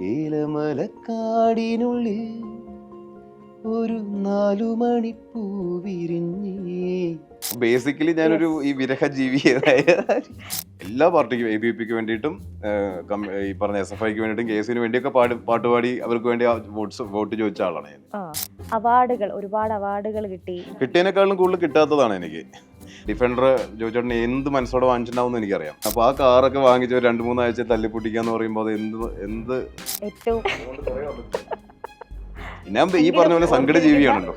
ഏലമലക്കാടിനുള്ളിൽ ഒരു 4 മണിപ്പൂ വിരിഞ്ഞേ. ബേസിക്കലി ഞാനൊരു ഈ വിരഹ ജീവിയായ എല്ലാ പാർട്ടിക്കും ABP വേണ്ടിയിട്ടും ഈ പറഞ്ഞ SFIക്ക് വേണ്ടിയിട്ടും കേസിന് വേണ്ടിയൊക്കെ പാട്ടുപാടി അവർക്ക് വേണ്ടി വോട്ട് ചോദിച്ച ആളാണ് ഞാൻ. അവാർഡുകൾ, ഒരുപാട് അവാർഡുകൾ കിട്ടിയതിനേക്കാളും കൂടുതൽ കിട്ടാത്തതാണ് എനിക്ക്. ഡിഫൻഡർ ജോയിച്ചേട്ടൻ എന്ത് മനസ്സോടെ വാങ്ങിച്ചിട്ടുണ്ടാവും എനിക്കറിയാം. അപ്പൊ ആ കാറൊക്കെ വാങ്ങിച്ച് 2-3 ആഴ്ച തല്ലിപ്പൊട്ടിക്കാന്ന് പറയുമ്പോൾ അത് എന്ത് ഏറ്റവും ഞാൻ ഈ പറഞ്ഞ പോലെ സങ്കട ജീവിയാണല്ലോ.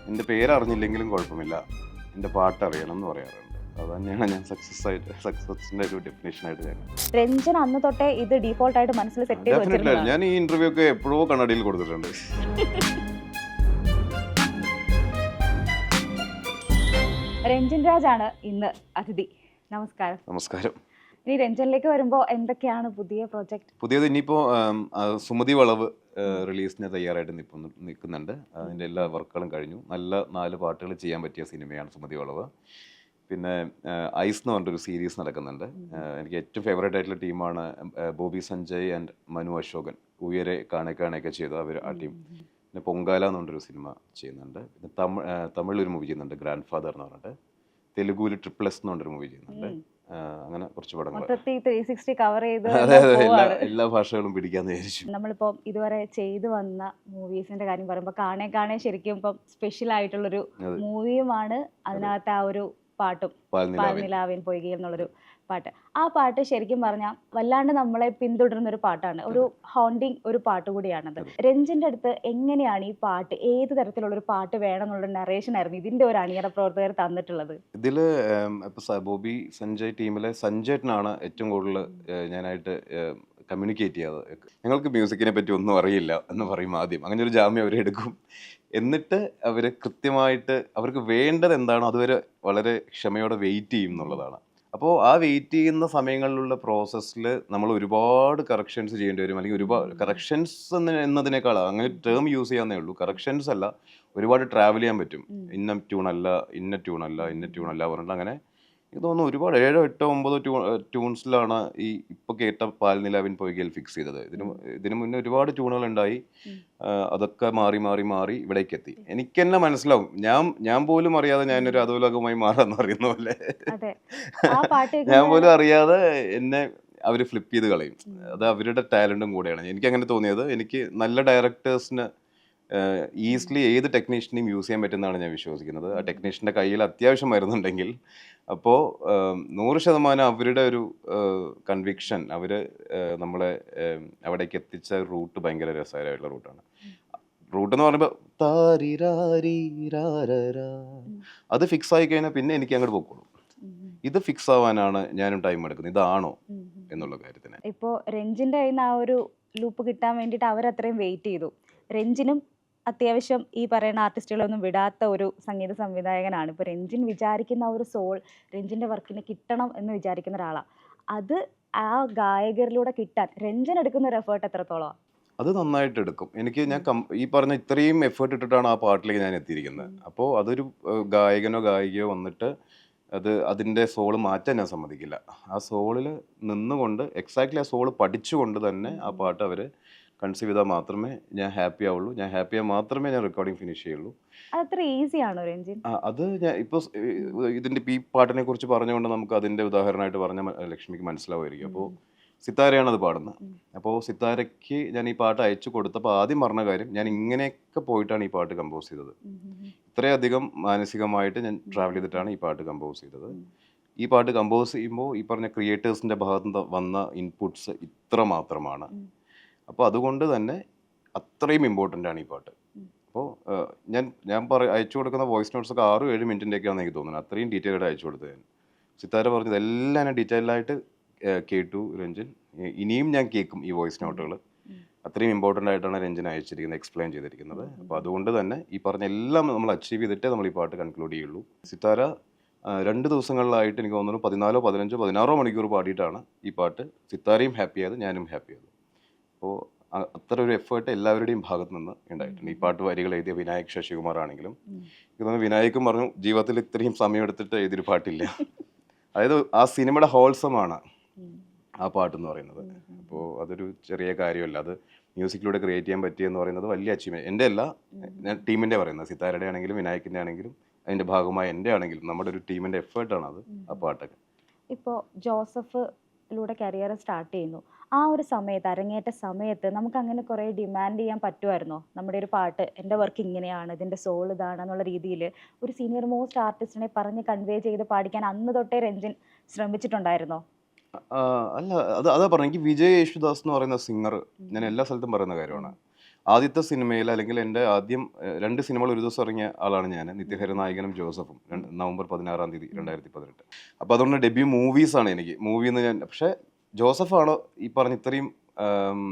എന്റെ പേര് അറിഞ്ഞില്ലെങ്കിലും കുഴപ്പമില്ല, എന്റെ പാട്ട് അറിയണം എന്ന് പറയാറുണ്ട്. അത് തന്നെയാണ് ഞാൻ സക്സസിന്റെ ഒരു ഡെഫിനേഷൻ ആയിട്ട് ഞാൻ. രഞ്ജൻ അന്ന് തൊട്ടേ ഇത് ഡീഫോൾട്ട് ആയിട്ട് മനസ്സിൽ സെറ്റ് ചെയ്ത് വെച്ചിരുന്നു. ഞാൻ ഈ ഇന്റർവ്യൂ ഒക്കെ എപ്പോഴോ കണ്ണാടിയിൽ കൊടുത്തിട്ടുണ്ട്. രഞ്ജൻ രാജാണ് ഇന്ന് അതിഥി. നമസ്കാരം. നമസ്കാരം. ഇനി രഞ്ജനിലേക്ക് വരുമ്പോൾ എന്തൊക്കെയാണ് പുതിയ പ്രോജക്റ്റ്? പുതിയത് ഇനിയിപ്പോ സുമതി വളവ് റിലീസിന് തയ്യാറായിട്ട് നിൽക്കുന്നുണ്ട്. അതിൻ്റെ എല്ലാ വർക്കുകളും കഴിഞ്ഞു. നല്ല 4 പാട്ടുകൾ ചെയ്യാൻ പറ്റിയ സിനിമയാണ് സുമതി വളവ്. പിന്നെ ഐസ് എന്ന് പറഞ്ഞൊരു സീരീസ് നടക്കുന്നുണ്ട്. എനിക്ക് ഏറ്റവും ഫേവറേറ്റ് ആയിട്ടുള്ള ടീമാണ് ബോബി സഞ്ജയ് ആൻഡ് മനു അശോകൻ. ഉയരെ കാണേക്കാണൊക്കെ ചെയ്തു അവർ ആ ടീം. പിന്നെ പൊങ്കാല എന്ന് പറഞ്ഞൊരു സിനിമ ചെയ്യുന്നുണ്ട്. പിന്നെ തമിഴിലൊരു മൂവി ചെയ്യുന്നുണ്ട്, ഗ്രാൻഡ് ഫാദർ എന്ന് പറഞ്ഞിട്ട്. തെലുഗുവിൽ ട്രിപ്പിൾ S എന്ന് പറഞ്ഞൊരു മൂവി ചെയ്യുന്നുണ്ട്. അങ്ങനെ കുറച്ച് പടങ്ങൾ എല്ലാ ഭാഷകളും പിടിക്കാന്ന് വിചാരിച്ചു. നമ്മളിപ്പോൾ ഇതുവരെ ചെയ്തു വന്ന മൂവീസിന്റെ കാര്യം പറയുമ്പോൾ കാണേ ശരിക്കും ഇപ്പം സ്പെഷ്യൽ ആയിട്ടുള്ളൊരു മൂവിയുമാണ്. അതിനകത്ത് ആ ഒരു പാട്ടും പാൽനിലാവിൻ പൊയ്കയിൽ എന്നുള്ളൊരു പാട്ട്. ആ പാട്ട് ശരിക്കും പറഞ്ഞാൽ വല്ലാണ്ട് നമ്മളെ പിന്തുടരുന്ന ഒരു പാട്ടാണ്. ഒരു ഹോണ്ടിങ് ഒരു പാട്ട് കൂടിയാണത്. രഞ്ജന്റെ അടുത്ത് എങ്ങനെയാണ് ഈ പാട്ട്, ഏത് തരത്തിലുള്ള ഒരു പാട്ട് വേണം എന്നുള്ള നറേഷൻ ആയിരുന്നു ഇതിന്റെ ഒരു അണിയറ പ്രവർത്തകർ തന്നിട്ടുള്ളത്? ഇതില് ബോബി സഞ്ജയ് ടീമിലെ സഞ്ജയനാണ് ഏറ്റവും കൂടുതൽ ഞാനായിട്ട് കമ്മ്യൂണിക്കേറ്റ് ചെയ്യാതെ. ഞങ്ങൾക്ക് മ്യൂസിക്കിനെ പറ്റി ഒന്നും അറിയില്ല എന്ന് പറയും ആദ്യം. അങ്ങനെ ഒരു ജാമ്യം അവരെടുക്കും. എന്നിട്ട് അവർ കൃത്യമായിട്ട് അവർക്ക് വേണ്ടത് എന്താണോ അതുവരെ വളരെ ക്ഷമയോടെ വെയിറ്റ് ചെയ്യും എന്നുള്ളതാണ്. അപ്പോൾ ആ വെയിറ്റ് ചെയ്യുന്ന സമയങ്ങളിലുള്ള പ്രോസസ്സിൽ നമ്മൾ ഒരുപാട് കറക്ഷൻസ് ചെയ്യേണ്ടി വരും. അല്ലെങ്കിൽ ഒരുപാട് കറക്ഷൻസ് എന്നതിനേക്കാൾ അങ്ങനെ ടേം യൂസ് ചെയ്യാന്നേ ഉള്ളൂ. കറക്ഷൻസ് അല്ല, ഒരുപാട് ട്രാവൽ ചെയ്യാൻ പറ്റും. ഇന്ന ട്യൂണല്ല പറഞ്ഞിട്ട് അങ്ങനെ എനിക്ക് തോന്നുന്നു ഒരുപാട് 7, 8, 9 ട്യൂൺസിലാണ് ഈ ഇപ്പോൾ കേട്ട പാൽനിലാവിൻ പൊയ്കയിൽ ഫിക്സ് ചെയ്തത്. ഇതിനു മുന്നേ ഒരുപാട് ട്യൂണുകൾ ഉണ്ടായി. അതൊക്കെ മാറി ഇവിടേക്ക് എത്തി. എനിക്ക് തന്നെ മനസ്സിലാവും, ഞാൻ പോലും അറിയാതെ ഞാനൊരു അധോലോകമായി മാറാന്ന് പറയുന്ന പോലെ ഞാൻ പോലും അറിയാതെ എന്നെ അവർ ഫ്ലിപ്പ് ചെയ്ത് കളയും. അത് അവരുടെ ടാലന്റും കൂടെയാണ്. എനിക്ക് അങ്ങനെ തോന്നിയത്. എനിക്ക് നല്ല ഡയറക്ടേഴ്സിന് ഈസിലി ഏത് ടെക്നീഷ്യനെയും യൂസ് ചെയ്യാൻ പറ്റുന്നതാണ് ഞാൻ വിശ്വസിക്കുന്നത്. ആ ടെക്നീഷ്യൻ്റെ കയ്യിൽ അത്യാവശ്യം വരുന്നുണ്ടെങ്കിൽ അപ്പോൾ 100% അവരുടെ ഒരു കൺവിക്ഷൻ, അവർ നമ്മളെ അവിടേക്ക് എത്തിച്ച റൂട്ട് ഭയങ്കര രസകരമായിട്ടുള്ള റൂട്ടാണ്. റൂട്ട് എന്ന് പറയുമ്പോൾ അത് ഫിക്സ് ആയി കഴിഞ്ഞാൽ പിന്നെ എനിക്ക് അങ്ങോട്ട് പോയിക്കോളും. ഇത് ഫിക്സ് ആവാനാണ് ഞാനും ടൈം എടുക്കുന്നത്, ഇതാണോ എന്നുള്ള കാര്യത്തിന്. ഇപ്പോൾ രഞ്ജിന്റെ കയ്യിൽ നിന്ന് ആ ഒരു ലൂപ്പ് കിട്ടാൻ വേണ്ടിയിട്ട് അവരത്രയും വെയിറ്റ് ചെയ്തു. രഞ്ജിനും അത്യാവശ്യം ഈ പറയുന്ന ആർട്ടിസ്റ്റുകളൊന്നും വിടാത്ത ഒരു സംഗീത സംവിധായകനാണ്. ഇപ്പോൾ രഞ്ജിൻ വിചാരിക്കുന്ന ഒരു സോൾ രഞ്ജിന്റെ വർക്കിന് കിട്ടണം എന്ന് വിചാരിക്കുന്ന ഒരാളാണ്. അത് ആ ഗായകരിലൂടെ കിട്ടാൻ രഞ്ജൻ എടുക്കുന്ന ഒരു എഫേർട്ട് എത്രത്തോളമാണ്? അത് നന്നായിട്ട് എടുക്കും. ഞാൻ ഈ പറഞ്ഞ ഇത്രയും എഫേർട്ട് ഇട്ടിട്ടാണ് ആ പാട്ടിലേക്ക് ഞാൻ എത്തിയിരിക്കുന്നത്. അപ്പോൾ അതൊരു ഗായകനോ ഗായികയോ വന്നിട്ട് അതിൻ്റെ സോള് മാറ്റാൻ ഞാൻ സമ്മതിക്കില്ല. ആ സോളിൽ നിന്നുകൊണ്ട് എക്സാക്ട്ലി ആ സോള് പഠിച്ചുകൊണ്ട് തന്നെ ആ പാട്ട് അവർ കൺസീവ് ചെയ്താൽ മാത്രമേ ഞാൻ ഹാപ്പി ആവുള്ളൂ. ഞാൻ ഹാപ്പി ആയാൽ മാത്രമേ ഞാൻ റെക്കോർഡിങ് ഫിനിഷ് ചെയ്യുള്ളൂ. അത്ര ഈസിയാണോ രഞ്ജിൻ? അത് ഞാൻ ഇപ്പോൾ ഇതിൻ്റെ ഈ പാട്ടിനെ കുറിച്ച് പറഞ്ഞുകൊണ്ട് നമുക്ക് അതിൻ്റെ ഉദാഹരണമായിട്ട് പറഞ്ഞാൽ ലക്ഷ്മിക്ക് മനസ്സിലാവുമായിരിക്കും. അപ്പോൾ സിത്താരയാണ് അത് പാടുന്നത്. അപ്പോൾ സിത്താരയ്ക്ക് ഞാൻ ഈ പാട്ട് അയച്ചു കൊടുത്തപ്പോൾ ആദ്യം പറഞ്ഞ കാര്യം, ഞാൻ ഇങ്ങനെയൊക്കെ പോയിട്ടാണ് ഈ പാട്ട് കമ്പോസ് ചെയ്തത്. ഇത്രയധികം മാനസികമായിട്ട് ഞാൻ ട്രാവൽ ചെയ്തിട്ടാണ് ഈ പാട്ട് കമ്പോസ് ചെയ്തത്. ഈ പാട്ട് കമ്പോസ് ചെയ്യുമ്പോൾ ഈ പറഞ്ഞ ക്രിയേറ്റേഴ്സിൻ്റെ ഭാഗത്ത് നിന്ന് വന്ന ഇൻപുട്സ് ഇത്ര മാത്രമാണ്. അപ്പോൾ അതുകൊണ്ട് തന്നെ അത്രയും ഇമ്പോർട്ടൻ്റ് ആണ് ഈ പാട്ട്. അപ്പോൾ ഞാൻ അയച്ചു കൊടുക്കുന്ന വോയിസ് നോട്ട്സൊക്കെ 6-7 മിനിറ്റിൻ്റെയൊക്കെയാണെന്ന് എനിക്ക് തോന്നുന്നത്. അത്രയും ഡീറ്റെയിൽഡ് അയച്ചു കൊടുത്തത് ഞാൻ. സിത്താര പറഞ്ഞത് എല്ലാം ഞാൻ ഡീറ്റെയിൽഡായിട്ട് കേട്ടു രഞ്ജൻ. ഇനിയും ഞാൻ കേൾക്കും ഈ വോയിസ് നോട്ടുകൾ. അത്രയും ഇമ്പോർട്ടൻ്റ് ആയിട്ടാണ് രഞ്ജൻ അയച്ചിരിക്കുന്നത്, എക്സ്പ്ലെയിൻ ചെയ്തിരിക്കുന്നത്. അപ്പോൾ അതുകൊണ്ട് തന്നെ ഈ പറഞ്ഞ എല്ലാം നമ്മൾ അച്ചീവ് ചെയ്തിട്ടേ നമ്മൾ ഈ പാട്ട് കൺക്ലൂഡ് ചെയ്യുള്ളൂ. സിത്താര 2 ദിവസങ്ങളിലായിട്ട് എനിക്ക് തോന്നുന്നു 14, 15, 16 മണിക്കൂർ പാടിയിട്ടാണ് ഈ പാട്ട് സിത്താരയും ഹാപ്പി ആയത്, ഞാനും ഹാപ്പി ആയത്. അപ്പോൾ അത്ര ഒരു എഫേർട്ട് എല്ലാവരുടെയും ഭാഗത്ത് നിന്ന് ഉണ്ടായിട്ടുണ്ട്. ഈ പാട്ട് വരികൾ എഴുതിയ വിനായക് ശശികുമാർ ആണെങ്കിലും എനിക്ക് തോന്നുന്നു വിനായക്കും പറഞ്ഞു ജീവിതത്തിൽ ഇത്രയും സമയം എടുത്തിട്ട് എഴുതിയൊരു പാട്ടില്ല. അതായത് ആ സിനിമയുടെ ഹോൾസമാണ് ആ പാട്ടെന്ന് പറയുന്നത്. അപ്പോൾ അതൊരു ചെറിയ കാര്യമല്ല. അത് മ്യൂസിക്കിലൂടെ ക്രിയേറ്റ് ചെയ്യാൻ പറ്റിയെന്ന് പറയുന്നത് വലിയ അച്ചീവ്മെൻറ്റ്. എൻ്റെ അല്ല, ഞാൻ ടീമിൻ്റെ പറയുന്നത്, സിത്താരയുടെ ആണെങ്കിലും വിനായകിൻ്റെ ആണെങ്കിലും അതിൻ്റെ ഭാഗമായ എൻ്റെ ആണെങ്കിലും നമ്മുടെ ഒരു ടീമിൻ്റെ എഫേർട്ടാണ് അത്, ആ പാട്ടൊക്കെ. ഇപ്പോൾ ജോസഫിലൂടെ കരിയർ സ്റ്റാർട്ട് ചെയ്യുന്നു. ആ ഒരു സമയത്ത്, അരങ്ങേറ്റ സമയത്ത് നമുക്ക് അങ്ങനെ കുറേ ഡിമാൻഡ് ചെയ്യാൻ പറ്റുമായിരുന്നോ? നമ്മുടെ ഒരു പാട്ട്, എൻ്റെ വർക്ക് ഇങ്ങനെയാണ്, ഇതിൻ്റെ സോൾ ഇതാണ് എന്നുള്ള രീതിയിൽ ഒരു സീനിയർ മോസ്റ്റ് ആർട്ടിസ്റ്റിനെ പറഞ്ഞ് കൺവേ ചെയ്ത് പാടിക്കാൻ അന്ന് തൊട്ടേ രഞ്ജിൻ ശ്രമിച്ചിട്ടുണ്ടായിരുന്നോ? അല്ല, അതാ പറഞ്ഞത്, എനിക്ക് വിജയ് യേശുദാസ് എന്ന് പറയുന്ന സിംഗർ ഞാൻ എല്ലാ സ്ഥലത്തും പറയുന്ന കാര്യമാണ്. ആദ്യത്തെ സിനിമയിൽ, അല്ലെങ്കിൽ എൻ്റെ ആദ്യം 2 സിനിമകൾ ഒരു ദിവസം ഇറങ്ങിയ ആളാണ് ഞാൻ, നിത്യഹരിനായകനും ജോസഫും, നവംബർ 16 തീയതി 2018. അപ്പോൾ അതുകൊണ്ട് ഡെബ്യൂ മൂവീസാണ് എനിക്ക്. മൂവിന്ന് ഞാൻ, പക്ഷേ ജോസഫാണ് ഈ പറഞ്ഞ ഇത്രയും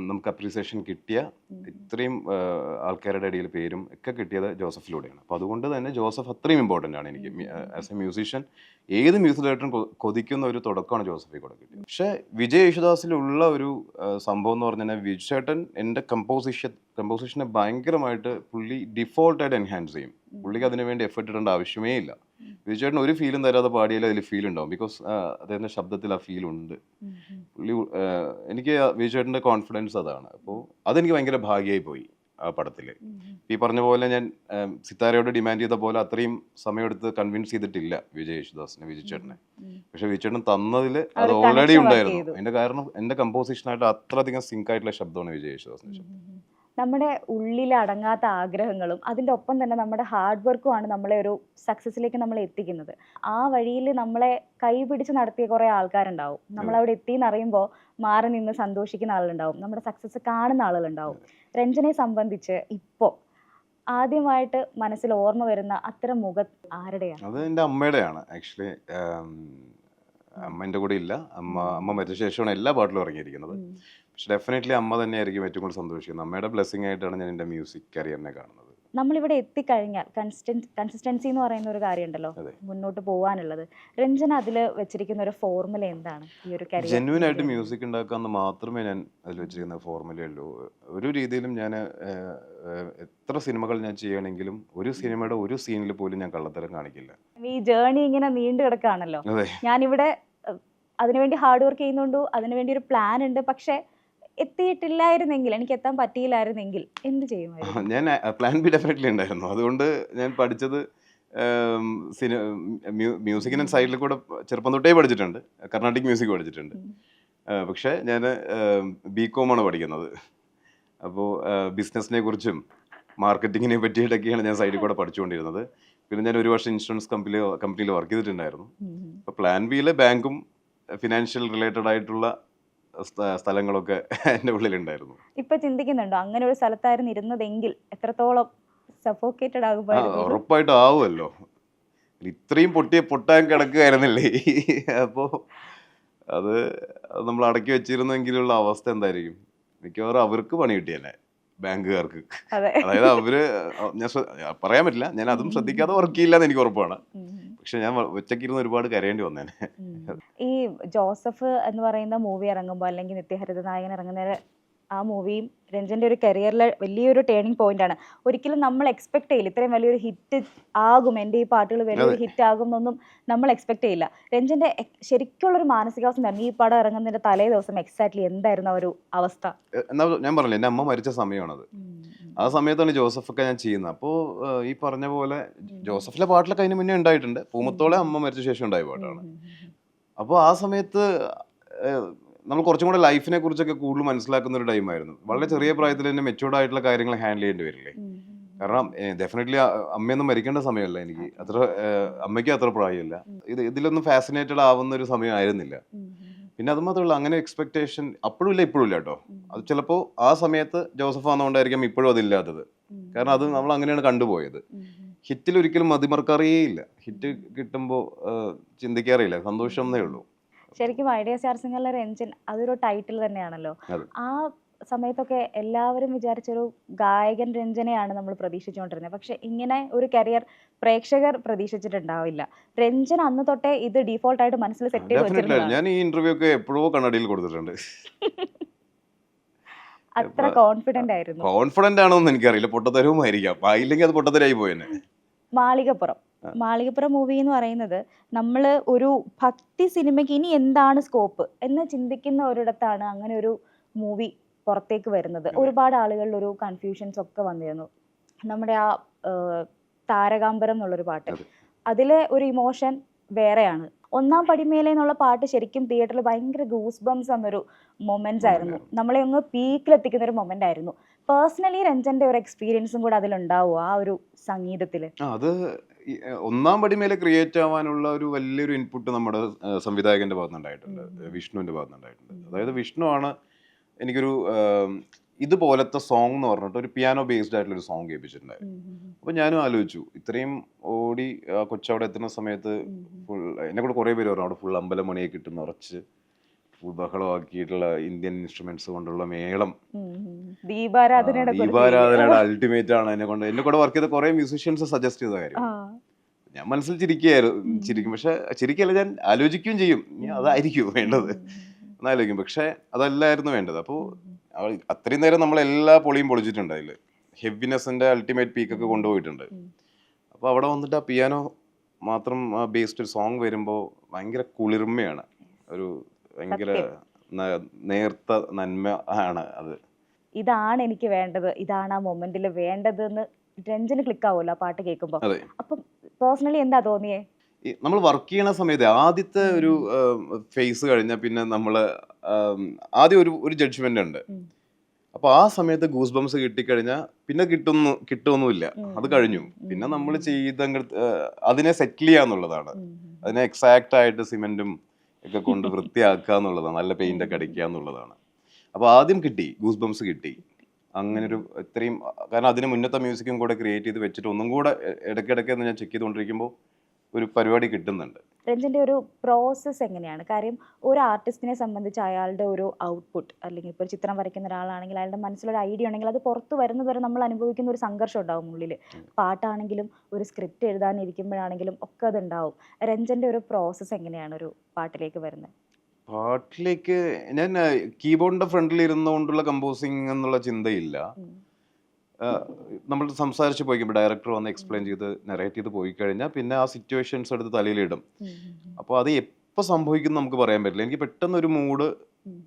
നമുക്ക് അപ്രീസിയേഷൻ കിട്ടിയ, ഇത്രയും ആൾക്കാരുടെ ഇടയിൽ പേരും ഒക്കെ കിട്ടിയത് ജോസഫിലൂടെയാണ്. അപ്പോൾ അതുകൊണ്ട് തന്നെ ജോസഫ് അത്രയും ഇമ്പോർട്ടൻ്റ് ആണ് എനിക്ക് ആസ് എ മ്യൂസീഷ്യൻ. ഏത് മ്യൂസിക് ഡയറക്ടറും കൊതിക്കുന്ന ഒരു തുടക്കമാണ് ജോസഫിൽ കൂടെ കിട്ടിയത്. പക്ഷേ വിജയ് യേശുദാസിലുള്ള ഒരു സംഭവം എന്ന് പറഞ്ഞാൽ, വിജയ് ചേട്ടൻ എൻ്റെ കമ്പോസിഷനെ ഭയങ്കരമായിട്ട് പുള്ളി ഡിഫോൾട്ടായിട്ട് എൻഹാൻസ് ചെയ്യും. പുള്ളിക്ക് അതിനു വേണ്ടി എഫേർട്ട് ഇടേണ്ട ആവശ്യമേ ഇല്ല. വിജയ് ചേട്ടൻ ഒരു ഫീലും തരാതെ പാടിയാലും അതിൽ ഫീൽ ഉണ്ടാവും, ബിക്കോസ് അദ്ദേഹത്തിൻ്റെ ശബ്ദത്തിൽ ആ ഫീൽ ഉണ്ട്. പുള്ളി എനിക്ക് വിജയ് ചേട്ടൻ്റെ കോൺഫിഡൻസ് അതാണ്. അപ്പോൾ അതെനിക്ക് ഭയങ്കര ഭാഗ്യമായി പോയി ആ പടത്തിൽ. ഈ പറഞ്ഞ പോലെ ഞാൻ സിത്താരയോട് ഡിമാൻഡ് ചെയ്ത പോലെ അത്രയും സമയമെടുത്ത് കൺവിൻസ് ചെയ്തിട്ടില്ല വിജയ് യേശുദാസിനെ, വിജയ് ചേട്ടനെ. പക്ഷെ വിജയ് ചേട്ടൻ തന്നതിൽ അത് ഓൾറെഡി ഉണ്ടായിരുന്നു. അതിൻ്റെ കാരണം എൻ്റെ കമ്പോസിഷനായിട്ട് അത്രയധികം സിങ്ക് ആയിട്ടുള്ള ശബ്ദമാണ് വിജയ് യേശുദാസിൻ്റെ ശബ്ദം. നമ്മുടെ ഉള്ളിൽ അടങ്ങാത്ത ആഗ്രഹങ്ങളും അതിൻ്റെ ഒപ്പം തന്നെ നമ്മുടെ ഹാർഡ് വർക്കുമാണ് നമ്മളെ ഒരു സക്സസ്സിലേക്ക് നമ്മളെ എത്തിക്കുന്നത്. ആ വഴിയിൽ നമ്മളെ കൈപിടിച്ച് നടത്തിയ കുറേ ആൾക്കാരുണ്ടാവും. നമ്മളവിടെ എത്തിയെന്ന് അറിയുമ്പോൾ മാറി നിന്ന് സന്തോഷിക്കുന്ന ആളുകളുണ്ടാവും, നമ്മുടെ സക്സസ് കാണുന്ന ആളുകളുണ്ടാവും. രഞ്ജനെ സംബന്ധിച്ച് ഇപ്പോൾ ആദ്യമായിട്ട് മനസ്സിൽ ഓർമ്മ വരുന്ന അത്തരം മുഖം ആരുടെയാണ്? അത് എൻ്റെ അമ്മയുടെയാണ് ആക്ച്വലി. അമ്മ എൻ്റെ കൂടെ ഇല്ല. അമ്മ മരിച്ച ശേഷമാണ് എല്ലാ പാട്ടിലും ഇറങ്ങിയിരിക്കുന്നത്. പക്ഷെ ഡെഫിനറ്റ്ലി അമ്മ തന്നെയായിരിക്കും ഏറ്റവും കൂടുതൽ സന്തോഷിക്കുന്നത്. അമ്മയുടെ ബ്ലെസ്സിങ് ആയിട്ടാണ് ഞാൻ എൻ്റെ മ്യൂസിക് കരിയറിനെ കാണുന്നത്. നമ്മളിവിടെ എത്തിക്കഴിഞ്ഞാൽ കൺസിസ്റ്റൻസി എന്ന് പറയുന്ന ഒരു കാര്യമുണ്ടല്ലോ, മുന്നോട്ട് പോകാനുള്ളത്. രഞ്ജൻ അതിൽ വെച്ചിരിക്കുന്ന ഒരു ഫോർമുല എന്താണ്? ഈ ഒരു കരിയർ ജെന്യൂൻ ആയിട്ട് മ്യൂസിക് ഉണ്ടാക്കാമെന്ന് മാത്രമേ ഞാൻ അതിൽ വെച്ചിരിക്കുന്ന ഫോർമുലയുള്ളൂ. ഒരു രീതിയിലും ഞാൻ എത്ര സിനിമകൾ ഞാൻ ചെയ്യണമെങ്കിലും ഒരു സിനിമയുടെ ഒരു സീനിൽ പോലും ഞാൻ കള്ളത്തരം കാണിക്കില്ല. ഈ ജേർണി ഇങ്ങനെ നീണ്ടു കിടക്കുകയാണല്ലോ. ഞാനിവിടെ അതിനുവേണ്ടി ഹാർഡ് വർക്ക് ചെയ്യുന്നുണ്ട്, അതിനുവേണ്ടി ഒരു പ്ലാൻ ഉണ്ട്. പക്ഷെ എത്തിയിട്ടില്ലായിരുന്നെങ്കിൽ, എനിക്ക് എത്താൻ പറ്റിയില്ലായിരുന്നെങ്കിൽ എന്ത് ചെയ്യുമായിരുന്നു? ഞാൻ പ്ലാൻ ബി ഡെഫിനറ്റ്ലി ഉണ്ടായിരുന്നു. അതുകൊണ്ട് ഞാൻ പഠിച്ചത് മ്യൂസിക്കിൻ്റെ സൈഡിൽ കൂടെ ചെറുപ്പം തൊട്ടേ പഠിച്ചിട്ടുണ്ട്. കർണാട്ടിക് മ്യൂസിക് പഠിച്ചിട്ടുണ്ട്. പക്ഷേ ഞാൻ ബികോമാണ് പഠിക്കുന്നത്. അപ്പോൾ ബിസിനസ്സിനെ കുറിച്ചും മാർക്കറ്റിങ്ങിനെ പറ്റിയിട്ടൊക്കെയാണ് ഞാൻ സൈഡിൽ കൂടെ പഠിച്ചുകൊണ്ടിരുന്നത്. പിന്നെ ഞാൻ 1 വർഷം ഇൻഷുറൻസ് കമ്പനിയിൽ വർക്ക് ചെയ്തിട്ടുണ്ടായിരുന്നു. അപ്പോൾ പ്ലാൻ ബിയിൽ ബാങ്കും ഫിനാൻഷ്യൽ റിലേറ്റഡ് ആയിട്ടുള്ള സ്ഥലങ്ങളൊക്കെ എൻ്റെ ഉള്ളിലുണ്ടായിരുന്നു. ഇപ്പൊ ചിന്തിക്കുന്നുണ്ടോ അങ്ങനെ ഒരു സ്ഥലത്തായിരുന്നു ഇരുന്നതെങ്കിൽ എത്രത്തോളം സഫോക്കേറ്റഡ് ആകുമായിരുന്നു? ഉറപ്പായിട്ടും ആവുമല്ലോ. ഇത്രയും പൊട്ടാൻ കിടക്കുകയായിരുന്നില്ലേ. അപ്പോൾ അത് നമ്മൾ അടക്കി വെച്ചിരുന്നെങ്കിലുള്ള അവസ്ഥ എന്തായിരിക്കും? മിക്കവാറും അവർക്ക് പണി കിട്ടിയല്ലേ, ബാങ്കുകാർക്ക്. അതായത് അവര്, ഞാൻ പറയാൻ പറ്റില്ല, ഞാൻ അതും ശ്രദ്ധിക്കാതെ വർക്ക് ചെയ്യില്ല എന്ന് എനിക്ക് ഉറപ്പാണ്. പക്ഷെ ഞാൻ ഒറ്റയ്ക്കിരുന്ന് ഒരുപാട് കരയേണ്ടി വന്നേനെ. ഈ ജോസഫ് എന്ന് പറയുന്ന മൂവി ഇറങ്ങുമ്പോൾ, അല്ലെങ്കിൽ നിത്യഹരിതനായകൻ ഇറങ്ങുന്ന ആ മൂവിയും രഞ്ജന്റെ ഒരു കരിയറിലെ വലിയൊരു ടേണിംഗ് പോയിന്റ് ആണ്. ഒരിക്കലും നമ്മൾ എക്സ്പെക്ട് ചെയ്യില്ല ഇത്രയും വലിയൊരു ഹിറ്റ് ആകും, എൻ്റെ ഈ പാട്ടുകൾ വലിയൊരു ഹിറ്റ് ആകും എന്നൊന്നും നമ്മൾ എക്സ്പെക്ട് ചെയ്യില്ല. രഞ്ജന്റെ ശരിക്കുള്ളൊരു മാനസികാവസ്ഥ ഉണ്ടായിരുന്നു ഈ പടം ഇറങ്ങുന്നതിന്റെ തലേ ദിവസം എക്സാക്ട്ലി എന്തായിരുന്നു ആ ഒരു അവസ്ഥ? എന്നാ ഞാൻ പറഞ്ഞില്ല, എൻ്റെ അമ്മ മരിച്ച സമയമാണത്. ആ സമയത്താണ് ജോസഫൊക്കെ ഞാൻ ചെയ്യുന്നത്. അപ്പോൾ ഈ പറഞ്ഞ പോലെ ജോസഫിലെ പാട്ടിലൊക്കെ അതിന് മുന്നേ ഉണ്ടായിട്ടുണ്ട്. പൂമത്തോളെ അമ്മ മരിച്ച ശേഷം ഉണ്ടായ പാട്ടാണ്. അപ്പോൾ ആ സമയത്ത് നമ്മൾ കുറച്ചും കൂടെ ലൈഫിനെ കുറിച്ചൊക്കെ കൂടുതൽ മനസ്സിലാക്കുന്ന ഒരു ടൈമായിരുന്നു. വളരെ ചെറിയ പ്രായത്തിൽ തന്നെ മെച്യൂർഡ് ആയിട്ടുള്ള കാര്യങ്ങൾ ഹാൻഡിൽ ചെയ്യേണ്ടി വരില്ലേ. കാരണം ഡെഫിനറ്റ്ലി അമ്മയൊന്നും മരിക്കേണ്ട സമയമല്ല എനിക്ക്, അമ്മയ്ക്കും അത്ര പ്രായമില്ല. ഇതിലൊന്നും ഫാസിനേറ്റഡ് ആവുന്ന ഒരു സമയമായിരുന്നില്ല. പിന്നെ അത് മാത്രമല്ല, അങ്ങനെ എക്സ്പെക്ടേഷൻ അപ്പോഴും ഇല്ല ഇപ്പോഴും ഇല്ല കേട്ടോ. അത് ചിലപ്പോൾ ആ സമയത്ത് ജോസഫ് ആണെന്നുകൊണ്ടായിരിക്കാം ഇപ്പോഴും അതില്ലാത്തത്. കാരണം അത് നമ്മൾ അങ്ങനെയാണ് കണ്ടുപോയത്. ഹിറ്റിൽ ഒരിക്കലും മതിമറക്കാറേയില്ല. ഹിറ്റ് കിട്ടുമ്പോൾ ചിന്തിക്കാറില്ല, സന്തോഷം എന്നേ ഉള്ളൂ. ശരിക്കും ഐഡിയ സ്റ്റാർ സിംഗറിലെ രഞ്ജൻ അതൊരു ടൈറ്റിൽ തന്നെയാണല്ലോ. ആ സമയത്തൊക്കെ എല്ലാവരും വിചാരിച്ചൊരു ഗായകൻ രഞ്ജനെയാണ് നമ്മൾ പ്രതീക്ഷിച്ചുകൊണ്ടിരുന്നത്. പക്ഷെ ഇങ്ങനെ ഒരു കരിയർ പ്രേക്ഷകർ പ്രതീക്ഷിച്ചിട്ടുണ്ടാവില്ല. രഞ്ജൻ അന്ന് തൊട്ടേ ഇത് ഡീഫോൾട്ടായിട്ട് മനസ്സിൽ സെറ്റ് ചെയ്ത് വെച്ചിട്ടുണ്ട്. ഞാൻ ഈ ഇന്റർവ്യൂ ഒക്കെ എപ്പോഴോ കണ്ണടിയിൽ കൊടുത്തിട്ടുണ്ട്. അത്ര കോൺഫിഡന്റ് ആയിരുന്നു. കോൺഫിഡന്റ് ആണോന്ന് എനിക്കറിയില്ല, പൊട്ടത്തരവുമായിരിക്കാം. ആയില്ലെങ്കിൽ അത് പൊട്ടത്തരായി പോയെന്നെ. മാളികപ്പുറം മൂവി എന്ന് പറയുന്നത് നമ്മൾ ഒരു ഭക്തി സിനിമയ്ക്ക് ഇനി എന്താണ് സ്കോപ്പ് എന്ന് ചിന്തിക്കുന്ന ഒരിടത്താണ് അങ്ങനെ ഒരു മൂവി പുറത്തേക്ക് വരുന്നത്. ഒരുപാട് ആളുകളിൽ ഒരു കൺഫ്യൂഷൻസ് ഒക്കെ വന്നിരുന്നു. നമ്മുടെ ആ താരകാംബരം എന്നുള്ളൊരു പാട്ട്, അതിലെ ഒരു ഇമോഷൻ വേറെയാണ്. ഒന്നാം പടിമേലെ എന്നുള്ള പാട്ട് ശരിക്കും തിയേറ്ററിൽ ഭയങ്കര ഗൂസ് ബംസ് എന്നൊരു മൊമെന്റ്സ് ആയിരുന്നു. നമ്മളെ ഒന്ന് പീക്കിലെത്തിക്കുന്ന ഒരു മൊമെന്റ് ആയിരുന്നു. പേഴ്സണലി രഞ്ജന്റെ ഒരു എക്സ്പീരിയൻസും കൂടെ അതിലുണ്ടാവുക ആ ഒരു സംഗീതത്തില്? അത് ഒന്നാം പടിമേലെ ക്രിയേറ്റ് ആവാനുള്ള ഒരു വലിയൊരു ഇൻപുട്ട് നമ്മുടെ സംവിധായകന്റെ ഭാഗത്തുനിന്നുണ്ടായിട്ടുണ്ട്, വിഷ്ണുവിന്റെ ഭാഗത്തുനിന്നുണ്ടായിട്ടുണ്ട്. അതായത് വിഷ്ണു ആണ് എനിക്കൊരു ഇതുപോലത്തെ സോങ് എന്ന് പറഞ്ഞിട്ട് ഒരു പിയാനോ ബേസ്ഡ് ആയിട്ടുള്ള ഒരു സോങ് കേൾപ്പിച്ചിട്ടുണ്ടായിരുന്നു. അപ്പൊ ഞാനും ആലോചിച്ചു, ഇത്രയും ഓടി കൊച്ചവിടെ എത്തുന്ന സമയത്ത് ഫുൾ എന്നെ കൂടെ കുറെ പേര് പറഞ്ഞു അവിടെ ഫുൾ അമ്പലമണിയൊക്കെ ഇട്ട് നിറച്ച് ഫുൾ ബഹളമാക്കിയിട്ടുള്ള ഇന്ത്യൻ ഇൻസ്ട്രുമെന്റ്സ് കൊണ്ടുള്ള മേളം, ദീപാരാധനയുടെ അൾട്ടിമേറ്റ് ആണ്. എന്നെ കൂടെ വർക്ക് ചെയ്ത കുറെ മ്യൂസീഷ്യൻസ് സജസ്റ്റ് ചെയ്ത കാര്യം. ഞാൻ മനസ്സിൽ ചിരിക്കും, പക്ഷെ ചിരിക്കല്ല, ഞാൻ ആലോചിക്കുകയും ചെയ്യും അതായിരിക്കും വേണ്ടത് എന്നാലോചിക്കും. പക്ഷെ അതല്ലായിരുന്നു വേണ്ടത്. അപ്പോൾ അത്രയും നേരം നമ്മൾ എല്ലാ പൊളിയും പൊളിച്ചിട്ടുണ്ട്, അതിൽ ഹെവിനെസിന്റെ അൾട്ടിമേറ്റ് പീക്കൊക്കെ കൊണ്ടുപോയിട്ടുണ്ട്. അപ്പോൾ അവിടെ വന്നിട്ട് ആ പിയാനോ മാത്രം ബേസ്ഡ് ഒരു സോങ് വരുമ്പോൾ ഭയങ്കര കുളിർമയാണ്, ഒരു ഭയങ്കര നേർത്ത നന്മ ആണ് അത്. ഇതാണ് എനിക്ക് വേണ്ടത്, ഇതാണ് ആ മൊമെന്റിൽ വേണ്ടതെന്ന് രഞ്ജന് ക്ലിക്ക് ആവുമല്ലോ ആ പാട്ട് കേൾക്കുമ്പോൾ. അപ്പം പേഴ്സണലി എന്താ തോന്നിയേ? നമ്മൾ വർക്ക് ചെയ്യണ സമയത്ത് ആദ്യത്തെ ഒരു ഫേസ് കഴിഞ്ഞാൽ പിന്നെ നമ്മൾ ആദ്യം ഒരു ജഡ്ജ്മെന്റ് ഉണ്ട്. അപ്പൊ ആ സമയത്ത് ഗൂസ് ബംസ് കിട്ടിക്കഴിഞ്ഞാൽ പിന്നെ കിട്ടുമൊന്നുമില്ല, അത് കഴിഞ്ഞു. പിന്നെ നമ്മൾ അതിനെ സെറ്റിൽ ചെയ്യാന്നുള്ളതാണ്, അതിനെ എക്സാക്ട് ആയിട്ട് സിമെന്റും ഒക്കെ കൊണ്ട് വൃത്തിയാക്കുക എന്നുള്ളതാണ്, നല്ല പെയിന്റ് ഒക്കെ അടിക്കുക എന്നുള്ളതാണ്. അപ്പൊ ആദ്യം കിട്ടി, ഗൂസ് ബംസ് കിട്ടി. അങ്ങനെ ഒരു ഇത്രയും, കാരണം അതിന് മുന്നത്തെ മ്യൂസിക്കും കൂടെ ക്രിയേറ്റ് ചെയ്ത് വെച്ചിട്ട് ഒന്നും കൂടെ ഇടയ്ക്കിടയ്ക്ക് ഞാൻ ചെക്ക് ചെയ്തുകൊണ്ടിരിക്കുമ്പോൾ ഒരു പരിപാടി കിട്ടുന്നുണ്ട്. രഞ്ജന്റെ ഒരു പ്രോസസ്സ് എങ്ങനെയാണ്? കാര്യം ഒരു ആർട്ടിസ്റ്റിനെ സംബന്ധിച്ച് അയാളുടെ ഒരു ഔട്ട്പുട്ട്, അല്ലെങ്കിൽ ഇപ്പോൾ ചിത്രം വരയ്ക്കുന്ന ഒരാളാണെങ്കിൽ അയാളുടെ മനസ്സിലൊരു ഐഡിയ ഉണ്ടെങ്കിൽ അത് പുറത്ത് വരുന്നത് വരെ നമ്മൾ അനുഭവിക്കുന്ന ഒരു സംഘർഷം ഉണ്ടാവും ഉള്ളിൽ. പാട്ടാണെങ്കിലും ഒരു സ്ക്രിപ്റ്റ് എഴുതാനിരിക്കുമ്പോഴാണെങ്കിലും ഒക്കെ അത് ഉണ്ടാവും. രഞ്ജന്റെ ഒരു പ്രോസസ്സ് എങ്ങനെയാണ് ഒരു പാട്ടിലേക്ക് വരുന്നത്? പാട്ടിലേക്ക് ഞാൻ കീബോർഡിന്റെ ഫ്രണ്ടിൽ ഇരുന്നുകൊണ്ടുള്ള കമ്പോസിങ് എന്നുള്ള ചിന്തയില്ല. നമ്മൾ സംസാരിച്ച് പോയിക്കുമ്പോൾ ഡയറക്ടർ വന്ന് എക്സ്പ്ലെയിൻ ചെയ്ത് നറേറ്റ് ചെയ്ത് പോയി കഴിഞ്ഞാൽ പിന്നെ ആ സിറ്റുവേഷൻസ് എടുത്ത് തലയിലിടും. അപ്പോൾ അത് എപ്പോൾ സംഭവിക്കും നമുക്ക് പറയാൻ പറ്റില്ല. എനിക്ക് പെട്ടെന്ന് ഒരു മൂഡ്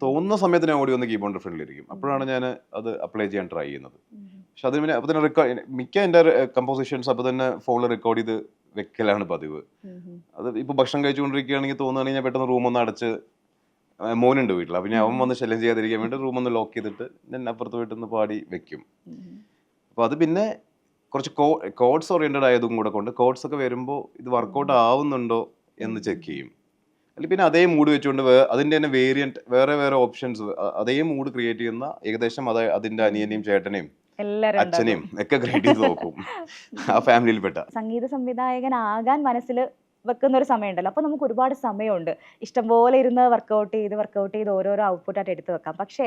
തോന്നുന്ന സമയത്ത് ഞാൻ ഓടി വന്ന് കീബോർഡിന്റെ ഫ്രണ്ടിലിരിക്കും. അപ്പോഴാണ് ഞാൻ അത് അപ്ലൈ ചെയ്യാൻ ട്രൈ ചെയ്യുന്നത്. പക്ഷെ അതിന് പിന്നെ അപ്പോൾ തന്നെ മിക്ക എൻ്റെ കമ്പോസിഷൻസ് അപ്പോൾ തന്നെ ഫോണിൽ റെക്കോർഡ് ചെയ്ത് വെക്കലാണ് പതിവ്. അത് ഇപ്പോൾ ഭക്ഷണം കഴിച്ചുകൊണ്ടിരിക്കുകയാണെങ്കിൽ തോന്നുകയാണെങ്കിൽ ഞാൻ പെട്ടെന്ന് റൂമൊന്ന് അടച്ച്, മോനുണ്ട് വീട്ടിൽ, അപ്പം ഞാൻ അവൻ വന്ന് ശല്യം ചെയ്യാതിരിക്കാൻ വേണ്ടി റൂമൊന്ന് ലോക്ക് ചെയ്തിട്ട് ഞാൻ അപ്പുറത്ത് പോയിട്ടൊന്ന് പാടി വെക്കും. അപ്പോൾ അത് പിന്നെ കുറച്ച് കോഡ്സ് ഓറിയൻറ്റഡ് ആയതും കൂടെ കൊണ്ട് കോഡ്സ് ഒക്കെ വരുമ്പോൾ ഇത് വർക്കൗട്ട് ആവുന്നുണ്ടോ എന്ന് ചെക്ക് ചെയ്യും. അല്ലെങ്കിൽ പിന്നെ അതേ മൂഡ് വെച്ചുകൊണ്ട് അതിൻ്റെ തന്നെ വേരിയൻറ്റ് വേറെ ഓപ്ഷൻസ് അതേ മൂഡ് ക്രിയേറ്റ് ചെയ്യുന്ന ഏകദേശം അതിൻ്റെ അനിയനെയും ചേട്ടനെയും അച്ഛനെയും ഒക്കെ ക്രിയേറ്റ് ചെയ്ത് നോക്കും. ആ ഫാമിലിയിൽപ്പെട്ട സംഗീത സംവിധായകനാകാൻ മനസ്സിൽ വെക്കുന്ന ഒരു സമയമുണ്ടല്ലോ, അപ്പോൾ നമുക്ക് ഒരുപാട് സമയമുണ്ട്, ഇഷ്ടംപോലെ ഇരുന്ന് വർക്കൗട്ട് ചെയ്ത് ഓരോരോ ഔട്ട്പുട്ടായിട്ട് എടുത്ത് വെക്കാം. പക്ഷേ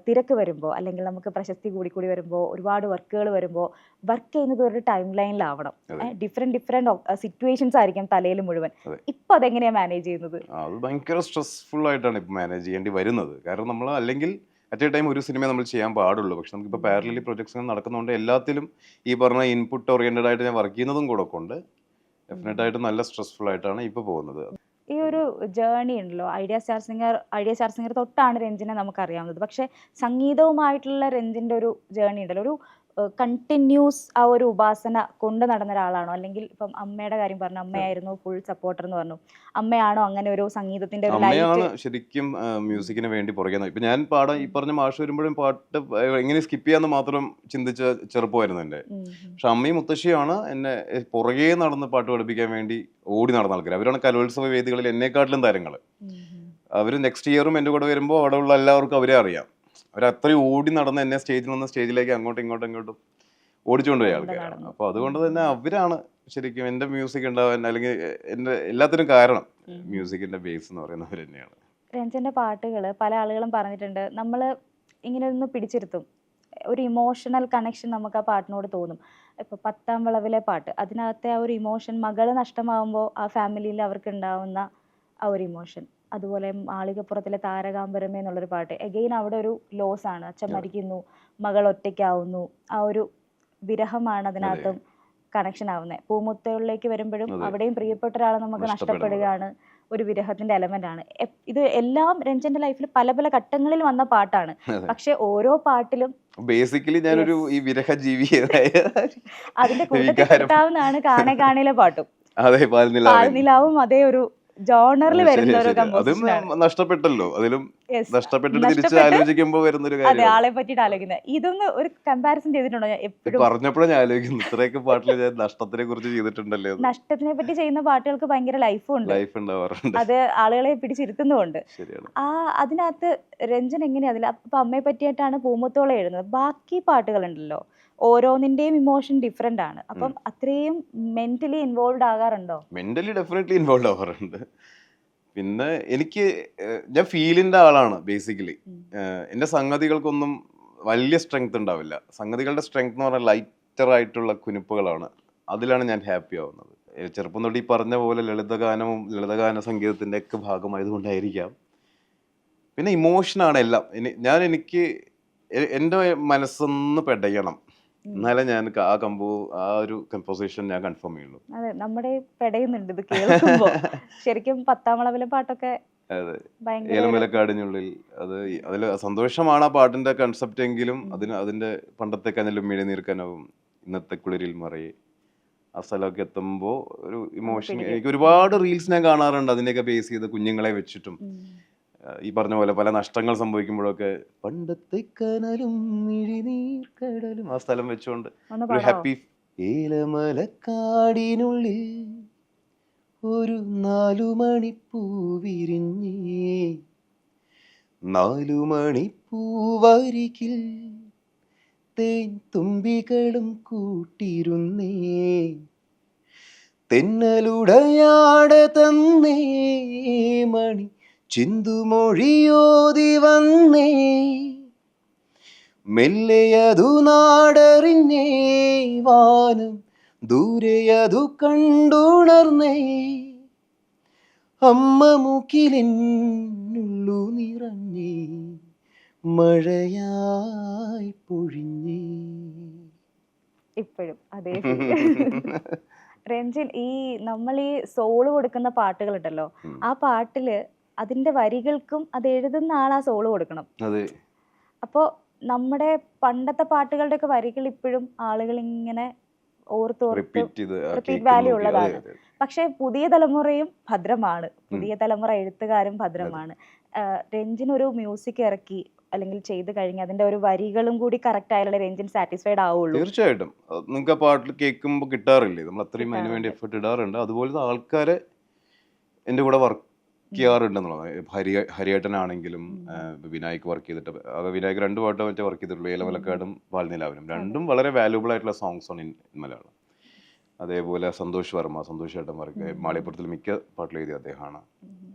തിരക്ക് വരുമ്പോൾ, അല്ലെങ്കിൽ നമുക്ക് പ്രശസ്തി കൂടി വരുമ്പോൾ, ഒരുപാട് വർക്കുകൾ വരുമ്പോൾ വർക്ക് ചെയ്യുന്നത് ഒരു ടൈം ലൈനിലാവണം. ഡിഫറെന്റ് സിറ്റുവേഷൻസ് ആയിരിക്കും തലയിൽ മുഴുവൻ. ഇപ്പൊ അതെങ്ങനെയാണ് മാനേജ് ചെയ്യുന്നത്? അത് ഭയങ്കര സ്ട്രെസ്ഫുൾ ആയിട്ടാണ് ഇപ്പൊ മാനേജ് ചെയ്യേണ്ടി വരുന്നത്. കാരണം നമ്മൾ അല്ലെങ്കിൽ അറ്റ് എ ടൈം ഒരു സിനിമ നമ്മൾ ചെയ്യാൻ പാടുള്ളൂ. പക്ഷെ നമുക്കിപ്പോൾ പാരലലി പ്രൊജക്ട്സ് നടക്കുന്നതുകൊണ്ട് എല്ലാത്തിലും ഈ പറഞ്ഞ ഇൻപുട്ട് ഓറിയന്റഡ് ആയിട്ട് ഞാൻ വർക്ക് ചെയ്യുന്നതും കൂടെ കൊണ്ട് ഡെഫിനറ്റ് ആയിട്ട് നല്ല സ്ട്രെസ്ഫുൾ ആയിട്ടാണ് ഇപ്പൊ പോകുന്നത്. ഈ ഒരു ജേർണി ഉണ്ടല്ലോ, ഐഡിയ സ്റ്റാർ സിംഗർ തൊട്ടാണ് രഞ്ജിനെ നമുക്കറിയാവുന്നത്. പക്ഷെ സംഗീതവുമായിട്ടുള്ള രഞ്ജിന്റെ ഒരു ജേർണി ഉണ്ടല്ലോ, ഒരു കണ്ടിന്യൂസ് ആ ഒരു ഉപാസന കൊണ്ട് നടന്ന ഒരാളാണോ? അല്ലെങ്കിൽ ഇപ്പം അമ്മയുടെ കാര്യം പറഞ്ഞു, അമ്മയായിരുന്നു ഫുൾ സപ്പോർട്ടർ എന്ന് പറഞ്ഞു, അമ്മയാണോ അങ്ങനെ ഒരു സംഗീതത്തിന്റെ ഒരു അമ്മയാണ് ശരിക്കും മ്യൂസിക്കിന് വേണ്ടി പുറകെ. ഇപ്പൊ ഞാൻ പാടാൻ ഈ പറഞ്ഞ മാഷ് വരുമ്പോഴും പാട്ട് എങ്ങനെ സ്കിപ്പ് ചെയ്യാന്ന് മാത്രം ചിന്തിച്ച ചെറുപ്പമായിരുന്നു എൻ്റെ. പക്ഷെ അമ്മയും മുത്തശ്ശിയാണ് എന്നെ പുറകെ നടന്ന് പാട്ട് പഠിപ്പിക്കാൻ വേണ്ടി ഓടി നടന്ന ആൾക്കാർ. അവരാണ് കലോത്സവ വേദികളിൽ എന്നെക്കാട്ടിലും താരങ്ങൾ. അവർ നെക്സ്റ്റ് ഇയറും എൻ്റെ കൂടെ വരുമ്പോൾ അവിടെ ഉള്ള എല്ലാവർക്കും അവരെ അറിയാം. അവരത്രയും ഓടി നടന്ന് എന്നെ സ്റ്റേജിൽ നിന്ന് സ്റ്റേജിലേക്ക് അങ്ങോട്ടും ഓടിച്ചുകൊണ്ട് പോയ ആൾക്കാരാണ്. അപ്പോൾ അതുകൊണ്ട് തന്നെ അവരാണ് ശരിക്കും എൻ്റെ മ്യൂസിക് ഉണ്ടാവാൻ, അല്ലെങ്കിൽ എൻ്റെ എല്ലാത്തിനും കാരണം മ്യൂസിക്കിന്റെ ബേസ് എന്ന് പറയുന്നവർ തന്നെയാണ്. രഞ്ജന്റെ പാട്ടുകൾ പല ആളുകളും പറഞ്ഞിട്ടുണ്ട്, നമ്മൾ ഇങ്ങനെ ഒന്ന് പിടിച്ചിരുത്തും, ഒരു ഇമോഷണൽ കണക്ഷൻ നമുക്ക് ആ പാട്ടിനോട് തോന്നും. ഇപ്പോൾ 10ാം വളവിലെ പാട്ട്, അതിനകത്തെ ആ ഒരു ഇമോഷൻ, മകള് നഷ്ടമാകുമ്പോൾ ആ ഫാമിലിയിൽ അവർക്ക് ഉണ്ടാവുന്ന ആ ഒരു ഇമോഷൻ. അതുപോലെ മാളികപ്പുറത്തിലെ താരകാംബരമേ എന്നുള്ളൊരു പാട്ട്, എഗെയിൻ അവിടെ ഒരു ലോസ് ആണ്, അച്ഛൻ മരിക്കുന്നു, മകൾ ഒറ്റയ്ക്കാവുന്നു, ആ ഒരു വിരഹമാണ് അതിനകത്തും കണക്ഷൻ ആവുന്നത്. പൂമുത്തകളിലേക്ക് വരുമ്പോഴും അവിടെയും പ്രിയപ്പെട്ട ഒരാളെ നമുക്ക് നഷ്ടപ്പെടുകയാണ്, ഒരു വിരഹത്തിന്റെ എലമെന്റ് ആണ്. ഇത് എല്ലാം രഞ്ജന്റെ ലൈഫിൽ പല പല ഘട്ടങ്ങളിൽ വന്ന പാട്ടാണ്. പക്ഷെ ഓരോ പാട്ടിലും ബേസിക്കലി ഞാനൊരു ഈ വിരഹ ജീവി അതിന്റെ കൂട്ടത്തിൽ പെടുത്താവുന്നതാണ് കാണെ കാണയിലെ പാട്ടും. അതെ, പാൽനിലാവും അതേ ഒരു ജോണറിൽ വരുന്ന ഒരു അതും കമ്പോസിഷനാണ്. നഷ്ടപ്പെട്ടല്ലോ, അതിലും Yes. നഷ്ടപ്പെട്ടിട്ട് തിരിച്ച് ആലോചിക്കുമ്പോ വരുന്നൊരു അതെ, കാര്യം ആളെ പറ്റിട്ട് ആലോചിക്കുന്നത്. ഇതൊന്ന് ഒരു കമ്പാരിസൺ ചെയ്തിട്ടുണ്ടോ? ഞാൻ എപ്പോഴും പറഞ്ഞപ്പോഴാണ് ഞാൻ ആലോചിക്കുന്നു, ഇത്രയൊക്കെ പാട്ടിൽ ഞാൻ നഷ്ടത്തിനെ കുറിച്ച് ചെയ്തിട്ടുണ്ടല്ലേ. നഷ്ടത്തിനെ പറ്റി ചെയ്യുന്ന പാട്ടുകൾക്ക് ഭയങ്കര ലൈഫും ഉണ്ട്, ലൈഫ് ഉണ്ടാവാറുണ്ട്. അത് ആളുകളെ പിടിച്ചിരുത്തുന്നുമുണ്ട്. ശരിയാണ്. അതിനകത്ത് രഞ്ജൻ എങ്ങനെയാ അതിൽ അപ്പൊ അമ്മയെ പറ്റിയിട്ടാണ് പൂമുത്തോളം എഴുതുന്നത്. ബാക്കി പാട്ടുകളുണ്ടല്ലോ, ഓരോന്നിന്റെയും ഇമോഷൻ ഡിഫറെന്റ് ആണ്. അപ്പം അത്രയും മെന്റലി ഇൻവോൾവ് ആകാറുണ്ടോ? മെന്റലി ഡെഫിനറ്റ്ലി ഇൻവോൾവ് ആവാറുണ്ട്. പിന്നെ എനിക്ക് ഞാൻ ഫീലിന്റെ ആളാണ് ബേസിക്കലി. എൻ്റെ സംഗതികൾക്കൊന്നും വലിയ സ്ട്രെങ്ത് ഉണ്ടാവില്ല. സംഗതികളുടെ സ്ട്രെങ്ത് എന്ന് പറഞ്ഞാൽ ലൈറ്റർ ആയിട്ടുള്ള കുനിപ്പുകളാണ്. അതിലാണ് ഞാൻ ഹാപ്പി ആവുന്നത്. ചെറുപ്പം തൊട്ട് ഈ പറഞ്ഞ പോലെ ലളിതഗാനവും ലളിതഗാന സംഗീതത്തിൻ്റെ ഒക്കെ ഭാഗമായതുകൊണ്ടായിരിക്കാം. പിന്നെ ഇമോഷനാണ് എല്ലാം. എനിക്ക് എൻ്റെ മനസ്സൊന്ന് പെടയണം, എന്നാലേ ഞാൻ ആ ഒരു കമ്പോസിഷൻ ഞാൻ കൺഫേം ചെയ്യുള്ളൂ. അതെ, നമ്മുടെ പെടയുന്നുണ്ട് ഇത് കേൾക്കുമ്പോൾ. ശരിക്കും 10ാം അളവിലെ പാട്ടൊക്കെ അതെ, ഏലമലക്കാടിനുള്ളിൽ അതിൽ സന്തോഷമാണ് ആ പാട്ടിന്റെ കൺസെപ്റ്റ് എങ്കിലും അതിന്റെ പണ്ടത്തെ കനലും മിഴിനീർക്കനവും ഇന്നത്തെ കുളിരിൽ മറയെ ആ സ്ഥലമൊക്കെ എത്തുമ്പോൾ ഒരു ഇമോഷൻ. എനിക്ക് ഒരുപാട് റീൽസ് ഞാൻ കാണാറുണ്ട് അതിനെയൊക്കെ ബേസ് ചെയ്ത്, കുഞ്ഞുങ്ങളെ വെച്ചിട്ടും ഈ പറഞ്ഞ പോലെ പല നഷ്ടങ്ങൾ സംഭവിക്കുമ്പോഴൊക്കെ പണ്ടത്തെ കനലും മിഴിനീർക്കടലും ആ സ്ഥലം വെച്ചുകൊണ്ട് ഒരു ഹാപ്പി. ഏലമലക്കാടിനുള്ളിൽ ഒരു 4 മണിപ്പൂ വിരിഞ്ഞേ, 4 മണിപ്പൂവരികിൽ തേൻ തുമ്പികളും കൂട്ടിരുന്നേ, തെന്നലുടയാട തന്നേ, മണി ചിന്തുമൊഴിയോതി വന്നേ, മെല്ലെയതു നാടറിഞ്ഞേ, വാനം ദൂരെയതു കണ്ടുണർന്നേ, അമ്മ മൂക്കിലെന്നുള്ളു നിറഞ്ഞേ, മഴയായി പൊഴിഞ്ഞേ. ഇപ്പോഴും അതേ രഞ്ജൻ, ഈ നമ്മൾ ഈ സോള് കൊടുക്കുന്ന പാട്ടുകളുണ്ടല്ലോ, ആ പാട്ടില് അതിന്റെ വരികൾക്കും അത് എഴുതുന്ന ആൾ ആ സോള് കൊടുക്കണം. അപ്പോ നമ്മുടെ പണ്ടത്തെ പാട്ടുകളുടെ ഒക്കെ വരികൾ ഇപ്പോഴും ആളുകൾ ഇങ്ങനെ റിപ്പീറ്റ് വാല്യൂ ഉള്ളതാണ്. പക്ഷെ പുതിയ തലമുറയും ഭദ്രമാണ്, പുതിയ തലമുറ എഴുത്തുകാരും ഭദ്രമാണ്. രഞ്ജിൻ ഒരു മ്യൂസിക് ഇറക്കി അല്ലെങ്കിൽ ചെയ്ത് കഴിഞ്ഞ് അതിന്റെ ഒരു വരികളും കൂടി കറക്റ്റ് ആയാലേ രഞ്ജിൻ സാറ്റിസ്ഫൈഡ് ആവുള്ളൂ. തീർച്ചയായിട്ടും നിങ്ങൾക്ക് ആ പാട്ടിൽ കേൾക്കുമ്പോൾ കിട്ടാറില്ലേ, നമ്മൾ അത്രയും അതിന് വേണ്ടി എഫേർട്ട് ഇടാറുണ്ട്. അതുപോലത്തെ ആൾക്കാരെ എൻ്റെ കൂടെ വർക്ക് ചെയ്യാറുണ്ടെന്നുള്ളത്. ഹരിയേട്ടനാണെങ്കിലും വിനായക് വർക്ക് ചെയ്തിട്ട്, വിനായക് 2 പാട്ടോ മറ്റേ വർക്ക് ചെയ്തിട്ടുള്ളൂ, ഏലമലക്കാടും പാൽനിലാവിനും. രണ്ടും വളരെ വാല്യൂബിൾ ആയിട്ടുള്ള സോങ്സ് ആണ് ഇൻ മലയാളം. അതേപോലെ സന്തോഷ് ചേട്ടൻ വർക്ക് മാളിയപ്പുറത്തിൽ മിക്ക പാട്ടിൽ എഴുതിയ അദ്ദേഹമാണ്.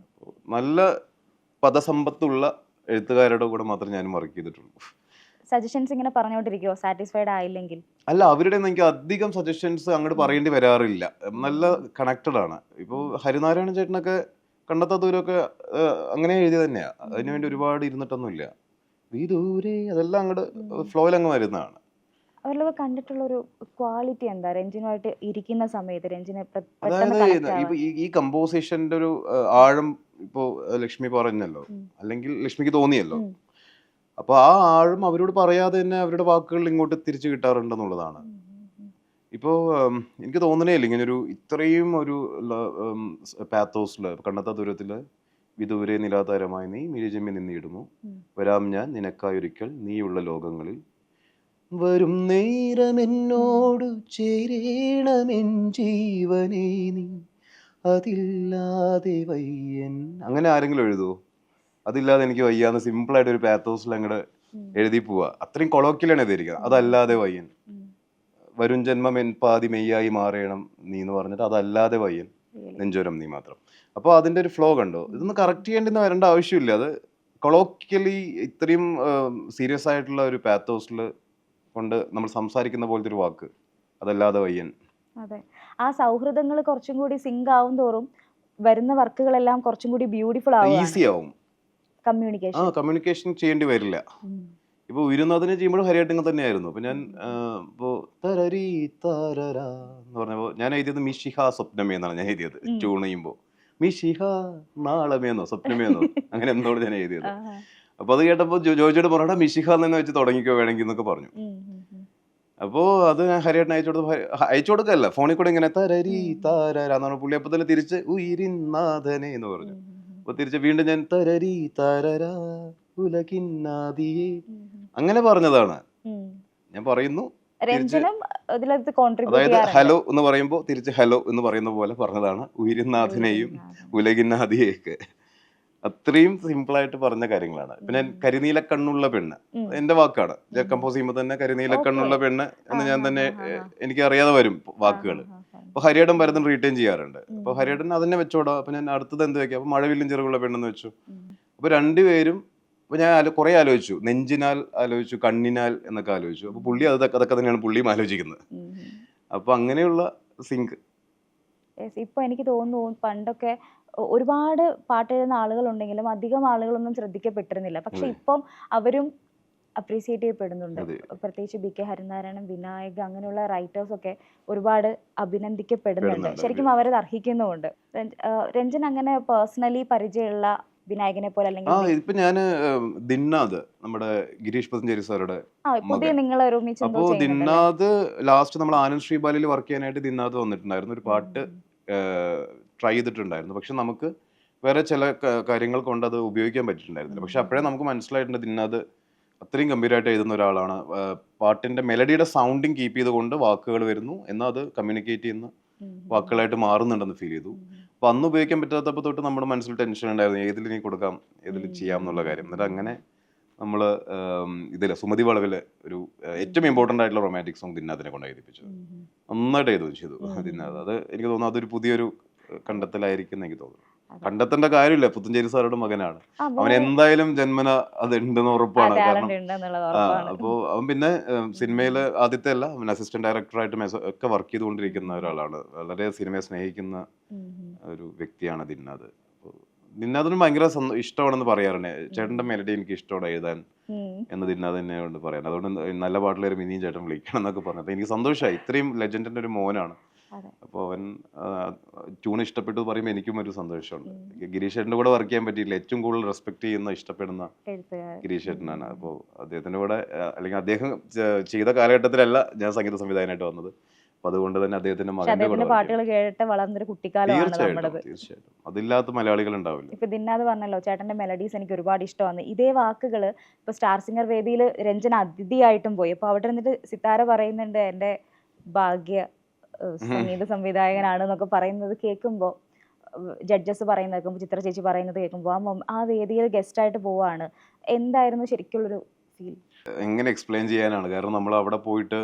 നല്ല പദസമ്പത്തുള്ള എഴുത്തുകാരുടെ കൂടെ മാത്രമേ ഞാനും വർക്ക് ചെയ്തിട്ടുള്ളൂ. സജഷൻസ് ഇങ്ങനെ പറഞ്ഞുകൊണ്ടിരിക്കുവോ സാറ്റിസ്ഫൈഡ് ആയില്ലെങ്കിൽ? അല്ല, അവരുടെ എനിക്ക് അധികം സജഷൻസ് അങ്ങോട്ട് പറയേണ്ടി വരാറില്ല. നല്ല കണക്റ്റഡ് ആണ്. ഇപ്പോൾ ഹരിനാരായണ ചേട്ടനൊക്കെ കണ്ടെത്താ ദൂരമൊക്കെ അങ്ങനെ എഴുതി തന്നെയാ. അതിനുവേണ്ടി ഒരുപാട് ഇരുന്നിട്ടൊന്നുമില്ല. വിദൂരെ അതെല്ലാം അങ്ങോട്ട് ഫ്ലോയിൽ അങ്ങ് വരുന്നതാണ്. അവരിലൊക്കെ കണ്ടിട്ടുള്ള ഒരു ക്വാളിറ്റി എന്താ രഞ്ജിനുമായിട്ട് ഇരിക്കുന്ന സമയത്ത്? രഞ്ജിനെ അതായത് ഈ കമ്പോസിഷന്റെ ഒരു ആഴം ഇപ്പോ ലക്ഷ്മി പറഞ്ഞല്ലോ, അല്ലെങ്കിൽ ലക്ഷ്മിക്ക് തോന്നിയല്ലോ. അപ്പൊ ആ ആഴം അവരോട് പറയാതെ തന്നെ അവരുടെ വാക്കുകൾ ഇങ്ങോട്ട് തിരിച്ചു കിട്ടാറുണ്ടെന്നുള്ളതാണ്. ഇപ്പോൾ എനിക്ക് തോന്നണേ ഇല്ല ഇങ്ങനൊരു ഇത്രയും ഒരു പാത്തോസില് കണ്ടെത്താ ദൂരത്തില് വിദൂരെ നിലാതാരമായി നീ മിഴിചെമ്മി നിന്നിടുന്നു, വരാം ഞാൻ നിനക്കായൊരിക്കൽ നീയുള്ള ലോകങ്ങളിൽ, വരും നേരമെന്നോടു ചേരേണമെൻ ജീവനേ നീ, അതില്ലാതെ വയ്യൻ. അങ്ങനെ ആരെങ്കിലും എഴുതുമോ? അതില്ലാതെ എനിക്ക് വയ്യാന്ന് സിമ്പിളായിട്ട് ഒരു പാത്തോസിൽ അങ്ങോട്ട് എഴുതി പോവാ. അത്രയും കൊളോക്കിലാണ് എഴുതിയിരിക്കുന്നത്. അതല്ലാതെ വയ്യൻ, വരും ജന്മം എൻ പാതി മെയ്യായി മാറണം നീ എന്ന് പറഞ്ഞിട്ട് അതല്ലാതെ വയ്യൻ നെഞ്ചോരം നീ മാത്രം. അപ്പോൾ അതിന്റെ ഒരു ഫ്ലോ കണ്ടോ? ഇതൊന്ന് കറക്റ്റ് ചെയ്യേണ്ടി വരേണ്ട ആവശ്യമില്ല. അത് കൊളോക്കിയലി ഇത്രയും സീരിയസ് ആയിട്ടുള്ള ഒരു പാത്തോസിൽ കൊണ്ട് നമ്മൾ സംസാരിക്കുന്ന പോലത്തെ ഒരു വാക്ക്, അതല്ലാതെ വയ്യൻ. അതെ, ആ സൗഹൃദങ്ങൾ കുറച്ചും കൂടി സിങ്ക് ആവും തോറും വരുന്ന വർക്കുകളെല്ലാം കുറച്ചും കൂടി ബ്യൂട്ടിഫുൾ ആവും, ഈസി ആവും. കമ്മ്യൂണിക്കേഷൻ ചെയ്യേണ്ടി വരില്ല. ഇപ്പൊ ഉയരുന്നതിന് ചെയ്യുമ്പോഴും ഹരിയാട്ടിങ് തന്നെയായിരുന്നു. അപ്പൊ ഞാൻ ഇപ്പോ എന്ന് പറഞ്ഞപ്പോ ഞാൻ എഴുതിയത് മിഷിഹ സ്വപ്നമേ എന്നാണ് ഞാൻ എഴുതിയത്. ട്യൂൺ ചെയ്യുമ്പോൾ മിഷിഹ നാളമേന്നോ സ്വപ്നമേന്നോ അങ്ങനെ എന്തോട് ഞാൻ എഴുതിയത്. അപ്പൊ അത് കേട്ടപ്പോ ജോജിയോട് പറഞ്ഞാ മിഷിഹ എന്ന് വെച്ച് തുടങ്ങിക്കോ വേണമെങ്കിൽ എന്നൊക്കെ പറഞ്ഞു. അപ്പോ അത് ഞാൻ ഹരിയേട്ടൻ അയച്ചു കൊടുക്കല്ല, ഫോണിൽ കൂടെ ഇങ്ങനെ തരരി താരാന്ന് പറഞ്ഞ പുള്ളി അപ്പൊ തന്നെ തിരിച്ച് ഉയിരിന്നാഥനെ എന്ന് പറഞ്ഞു. അപ്പൊ തിരിച്ച് വീണ്ടും ഞാൻ തരരി താരരാ ഉലകിന്നാദിയേ അങ്ങനെ പറഞ്ഞതാണ്. ഞാൻ പറയുന്നു അതായത് ഹലോ എന്ന് പറയുമ്പോൾ തിരിച്ച് ഹലോ എന്ന് പറയുന്ന പോലെ പറഞ്ഞതാണ് ഉയിരിനാഥനെയും ഉലകിന്നാദിയൊക്കെ. അത്രയും സിമ്പിൾ ആയിട്ട് പറഞ്ഞ കാര്യങ്ങളാണ്. പിന്നെ കരിനീല കണ്ണുള്ള പെണ്ണ് എന്റെ വാക്കാണ്. കമ്പോസ് ചെയ്യുമ്പോൾ തന്നെ കരിനീല കണ്ണുള്ള പെണ്ണ് എന്ന് ഞാൻ തന്നെ എനിക്ക് അറിയാതെ വരും വാക്കുകൾ. അപ്പൊ ഹരിയേട്ടൻ പലതും റീറ്റെയിൻ ചെയ്യാറുണ്ട്. അപ്പൊ ഹരിയേട്ടൻ അതിനെ വെച്ചോടാ. അപ്പൊ ഞാൻ അടുത്തത് എന്ത് വെക്കാം, അപ്പൊ മഴവില്ലും ചെറുകുള്ള പെണ്ണെന്ന് വെച്ചു. അപ്പൊ രണ്ടുപേരും അപ്പൊ ഞാൻ കുറെ ആലോചിച്ചു, നെഞ്ചിനാൽ ആലോചിച്ചു, കണ്ണിനാൽ എന്നൊക്കെ ആലോചിച്ചു. അപ്പൊ പുള്ളി അതൊക്കെ തന്നെയാണ് പുള്ളിയും ആലോചിക്കുന്നത്. അപ്പൊ അങ്ങനെയുള്ള സിങ്ക്. ഇപ്പൊ എനിക്ക് തോന്നുന്നു പണ്ടൊക്കെ ഒരുപാട് പാട്ട് എഴുതുന്ന ആളുകളുണ്ടെങ്കിലും അധികം ആളുകളൊന്നും ശ്രദ്ധിക്കപ്പെട്ടിരുന്നില്ല. പക്ഷെ ഇപ്പം അവരും അപ്രീസിയേറ്റ് ചെയ്യപ്പെടുന്നുണ്ട്. പ്രത്യേകിച്ച് ബി കെ ഹരിനാരായണൻ, വിനായക് അങ്ങനെയുള്ള റൈറ്റേഴ്സ് ഒക്കെ ഒരുപാട് അഭിനന്ദിക്കപ്പെടുന്നുണ്ട്. ശരിക്കും അവരത് അർഹിക്കുന്നുമുണ്ട്. രഞ്ജൻ അങ്ങനെ പേഴ്സണലി പരിചയമുള്ള വിനായകനെ പോലെ അല്ലെങ്കിൽ ഇപ്പൊ ഞാന് ദിന്നാദ് നമ്മുടെ ഗിരീഷ് പതഞ്ജലി സാറുടെ പുതിയ നിങ്ങളെ അപ്പോ ദിന്നാദ് ലാസ്റ്റ് നമ്മൾ ആനന്ദ് ശ്രീബാലിൽ വർക്ക് ചെയ്യാനായിട്ട് ദിന്നാദ് വന്നിട്ടുണ്ടായിരുന്നു. ഒരു പാട്ട് ട്രൈ ചെയ്തിട്ടുണ്ടായിരുന്നു. പക്ഷെ നമുക്ക് വേറെ ചില കാര്യങ്ങൾ കൊണ്ട് അത് ഉപയോഗിക്കാൻ പറ്റിയിട്ടുണ്ടായിരുന്നില്ല. പക്ഷെ അപ്പോഴേ നമുക്ക് മനസ്സിലായിട്ടുണ്ട് ദിന്നാദ് അത്രയും ഗംഭീരമായിട്ട് എഴുതുന്ന ഒരാളാണ്. പാട്ടിന്റെ മെലഡിയുടെ സൗണ്ടിങ് കീപ്പ് ചെയ്തുകൊണ്ട് വാക്കുകൾ വരുന്നു, എന്നാൽ അത് കമ്മ്യൂണിക്കേറ്റ് ചെയ്യുന്ന വാക്കുകളായിട്ട് മാറുന്നുണ്ടെന്ന് ഫീൽ ചെയ്തു. അപ്പൊ അന്ന് ഉപയോഗിക്കാൻ പറ്റാത്തപ്പോൾ തൊട്ട് നമ്മുടെ മനസ്സിൽ ടെൻഷൻ ഉണ്ടായിരുന്നു, ഏതിൽ നീ കൊടുക്കാം, ഏതിൽ ചെയ്യാം എന്നുള്ള കാര്യം. എന്നിട്ട് അങ്ങനെ നമ്മള് ഇതിലെ സുമതി വളവിലെ ഒരു ഏറ്റവും ഇമ്പോർട്ടന്റ് ആയിട്ടുള്ള റൊമാൻറ്റിക് സോങ് ദിന്നാദിനെ കൊണ്ട് എഴുതിപ്പിച്ചു. നന്നായിട്ട് എഴുതുകയും ചെയ്തു ദിന്നാദ്. അത് എനിക്ക് തോന്നുന്നു അതൊരു പുതിയൊരു കണ്ടെത്തലായിരിക്കും എന്ന് എനിക്ക് തോന്നുന്നു. കണ്ടെത്തേണ്ട കാര്യമില്ല, പുത്തഞ്ചേരി സാറുടെ മകനാണ് അവൻ, എന്തായാലും ജന്മന അത് ഉണ്ടെന്ന് ഉറപ്പാണ്. കാരണം അപ്പോ അവൻ പിന്നെ സിനിമയില് ആദ്യത്തെ അല്ല, അവൻ അസിസ്റ്റന്റ് ഡയറക്ടറായിട്ട് ഒക്കെ വർക്ക് ചെയ്തുകൊണ്ടിരിക്കുന്ന ഒരാളാണ്. വളരെ സിനിമയെ സ്നേഹിക്കുന്ന ഒരു വ്യക്തിയാണ് ദിന്നാദ്. ദിന്നാദിന് ഭയങ്കര ഇഷ്ടമാണെന്ന് പറയാറുണ്ട്. ചേട്ടന്റെ മെലഡി എനിക്ക് ഇഷ്ടമാണ് എഴുതാൻ എന്ന് ദിന്നാദ് തന്നെ കൊണ്ട് പറയാൻ. അതുകൊണ്ട് നല്ല പാട്ടിലൊരു മിനിയും ചേട്ടൻ വിളിക്കണം എന്നൊക്കെ പറഞ്ഞു. അപ്പൊ എനിക്ക് സന്തോഷമായി, ഇത്രയും ലെജൻഡിന്റെ ഒരു മോനാണ്. അപ്പൊ അവൻ ട്യൂൺ ഇഷ്ടപ്പെട്ടു പറയുമ്പോൾ എനിക്കും ഒരു സന്തോഷമുണ്ട്. ഗിരീഷ് ചേട്ടന്റെ കൂടെ വർക്ക് ചെയ്യാൻ പറ്റിയില്ല. ഏറ്റവും കൂടുതൽ റെസ്പെക്ട് ചെയ്യുന്ന ഇഷ്ടപ്പെടുന്ന ഗിരീഷ് ചേട്ടനാണ്. അപ്പോൾ അദ്ദേഹത്തിന്റെ കൂടെ അല്ലെങ്കിൽ അദ്ദേഹം ചെയ്ത കാലഘട്ടത്തിലല്ല ഞാൻ സംഗീത സംവിധായകനായിട്ട് വന്നത്. അപ്പൊ അതുകൊണ്ട് തന്നെ അദ്ദേഹത്തിന്റെ മകന്റെ കൂടെ പാട്ടുകൾ കേട്ട് വളർന്നൊരു കുട്ടിക്കാലമാണ് നമ്മുടേത്. തീർച്ചയായിട്ടും അതില്ലാത്ത മലയാളികൾ ഉണ്ടാവില്ല. ഇപ്പൊ ദിന്നാദ് പറഞ്ഞല്ലോ ചേട്ടന്റെ മെലഡീസ് എനിക്ക് ഒരുപാട് ഇഷ്ടമാണ്. ഇതേ വാക്കുകൾ ഇപ്പൊ സ്റ്റാർ സിംഗർ വേദിയിൽ രഞ്ജൻ അതിഥിയായിട്ടും പോയി. അപ്പൊ അവിടെ നിന്നിട്ട് സിത്താര പറയുന്നുണ്ട് എന്റെ ഭാഗ്യ സംഗീത സംവിധായകനാണ് എന്നൊക്കെ പറയുന്നത് കേൾക്കുമ്പോൾ, ജഡ്ജസ് പറയുന്നത് കേൾക്കുമ്പോൾ, ചിത്ര ചേച്ചി പറയുന്നത് കേൾക്കുമ്പോൾ ആ വേദിയിൽ ഗസ്റ്റ് ആയിട്ട് പോവാണ്. എന്തായിരുന്നു ശരിക്കുള്ളൊരു ഫീൽ? എങ്ങനെ എക്സ്പ്ലെയിൻ ചെയ്യാനാണ്, കാരണം നമ്മൾ അവിടെ പോയിട്ട്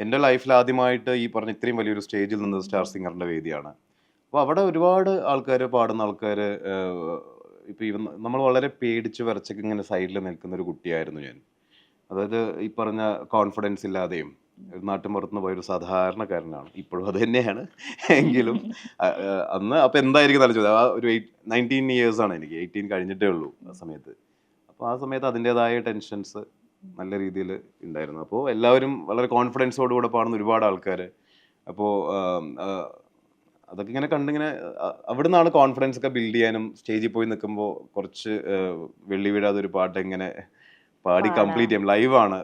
എൻ്റെ ലൈഫിൽ ആദ്യമായിട്ട് ഈ പറഞ്ഞ ഇത്രയും വലിയൊരു സ്റ്റേജിൽ നിന്നത് സ്റ്റാർ സിംഗറിന്റെ വേദിയാണ്. അപ്പോൾ അവിടെ ഒരുപാട് ആൾക്കാർ, പാടുന്ന ആൾക്കാർ, ഇപ്പം ഇവ നമ്മൾ വളരെ പേടിച്ച് വിറച്ചൊക്കെ ഇങ്ങനെ സൈഡിൽ നിൽക്കുന്ന ഒരു കുട്ടിയായിരുന്നു ഞാൻ. അതായത് ഈ പറഞ്ഞ കോൺഫിഡൻസ് ഇല്ലാതെയും നാട്ടുമ്പുറത്തുനിന്ന് പോയൊരു സാധാരണക്കാരനാണ്. ഇപ്പോഴും അത് തന്നെയാണ്. എങ്കിലും അന്ന് അപ്പം എന്തായിരിക്കും നല്ല ചോദ്യം. ആ ഒരു 19 ഇയേഴ്സാണ് എനിക്ക്, 18 കഴിഞ്ഞിട്ടേ ഉള്ളൂ ആ സമയത്ത്. അപ്പോൾ ആ സമയത്ത് അതിൻ്റെതായ ടെൻഷൻസ് നല്ല രീതിയിൽ ഉണ്ടായിരുന്നു. അപ്പോൾ എല്ലാവരും വളരെ കോൺഫിഡൻസോടുകൂടെ പാടുന്ന ഒരുപാട് ആൾക്കാർ. അപ്പോൾ അതൊക്കെ ഇങ്ങനെ കണ്ടിങ്ങനെ അവിടെ നിന്നാണ് കോൺഫിഡൻസ് ഒക്കെ ബിൽഡ് ചെയ്യാനും, സ്റ്റേജിൽ പോയി നിൽക്കുമ്പോൾ കുറച്ച് വെള്ളി വീഴാതെ ഒരു പാട്ട് എങ്ങനെ പാടി കംപ്ലീറ്റ് ചെയ്യാം. ലൈവാണ്,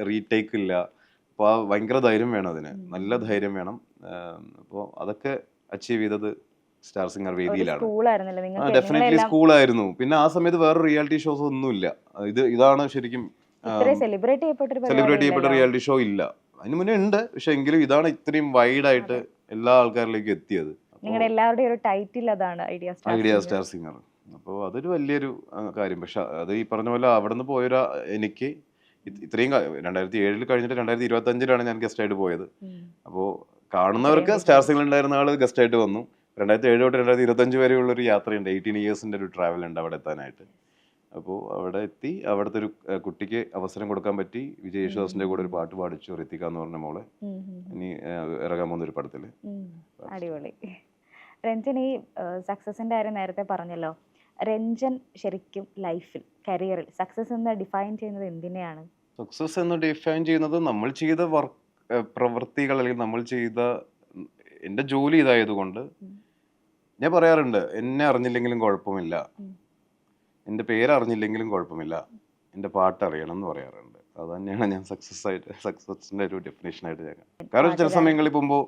റീടേക്ക് ഇല്ല. അപ്പോൾ ആ ഭയങ്കര ധൈര്യം വേണം, അതിന് നല്ല ധൈര്യം വേണം. അപ്പോൾ അതൊക്കെ അച്ചീവ് ചെയ്തത് സ്റ്റാർ സിംഗർ വേദിയിലാണ്. ഡെഫിനറ്റ്ലി സ്കൂളായിരുന്നു. പിന്നെ ആ സമയത്ത് വേറെ റിയാലിറ്റി ഷോസ് ഒന്നുമില്ല. ഇതാണ് ശരിക്കും സെലിബ്രേറ്റ് ചെയ്യപ്പെട്ട റിയാലിറ്റി ഷോ ഇല്ല. അതിന് മുന്നേ ഉണ്ട്, പക്ഷെ എങ്കിലും ഇതാണ് ഇത്രയും വൈഡായിട്ട് എല്ലാ ആൾക്കാരിലേക്കും എത്തിയത്. Idea star singer. അപ്പോൾ അതൊരു വലിയൊരു കാര്യം. പക്ഷെ അത് ഈ പറഞ്ഞ പോലെ അവിടെ നിന്ന് പോയൊരു എനിക്ക് ഇത്രയും 2007 കഴിഞ്ഞിട്ട് 2025 ഞാൻ ഗസ്റ്റ് ആയിട്ട് പോയത്. അപ്പോൾ കാണുന്നവർക്ക് സ്റ്റാർ സിംഗർ ഉണ്ടായിരുന്ന ആള് ഗസ്റ്റ് ആയിട്ട് വന്നു. 2007 തൊട്ട് 2025 വരെയുള്ള ഒരു യാത്രയുണ്ട്, 18 ഇയേഴ്സിന്റെ ഒരു ട്രാവൽ ഉണ്ട് അവിടെ എത്താനായിട്ട്. അപ്പോൾ അവിടെ എത്തി, അവിടുത്തെ ഒരു കുട്ടിക്ക് അവസരം കൊടുക്കാൻ പറ്റി. വിജയ് യേശുദാസിന്റെ കൂടെ ഒരു പാട്ട് പാടിച്ചു, ഋത്തിക എന്ന് പറഞ്ഞ മോളെ. ഇനി ഇറങ്ങാൻ പോകുന്ന ഒരു പടത്തില്. അടിപൊളി. രഞ്ജൻ, ഈ സക്സസിന്റെ കാര്യം നേരത്തെ പറഞ്ഞല്ലോ. രഞ്ജൻ ശരിക്കും ലൈഫിൽ, കരിയറിൽ സക്സസ് എന്ന് ഡിഫൈൻ ചെയ്യുന്നത് എന്തിനെയാണ്? സക്സസ് എന്ന് ഡിഫൈൻ ചെയ്യുന്നത് നമ്മൾ ചെയ്ത പ്രവൃത്തികൾ, അല്ലെങ്കിൽ നമ്മൾ ചെയ്ത, എൻ്റെ ജോലി ഇതായതുകൊണ്ട് ഞാൻ പറയാറുണ്ട്, എന്നെ അറിഞ്ഞില്ലെങ്കിലും കുഴപ്പമില്ല, ഉം. എൻ്റെ പേര് അറിഞ്ഞില്ലെങ്കിലും കുഴപ്പമില്ല, എൻ്റെ പാട്ട് അറിയണം എന്ന് പറയാറുണ്ട്. അത് തന്നെയാണ് ഞാൻ സക്സസിൻ്റെ ഒരു ഡെഫിനേഷനായിട്ട് ഞാൻ. കാരണം ചില പാട്ടുകാരൻ. സമയങ്ങളിൽ പോകുമ്പോൾ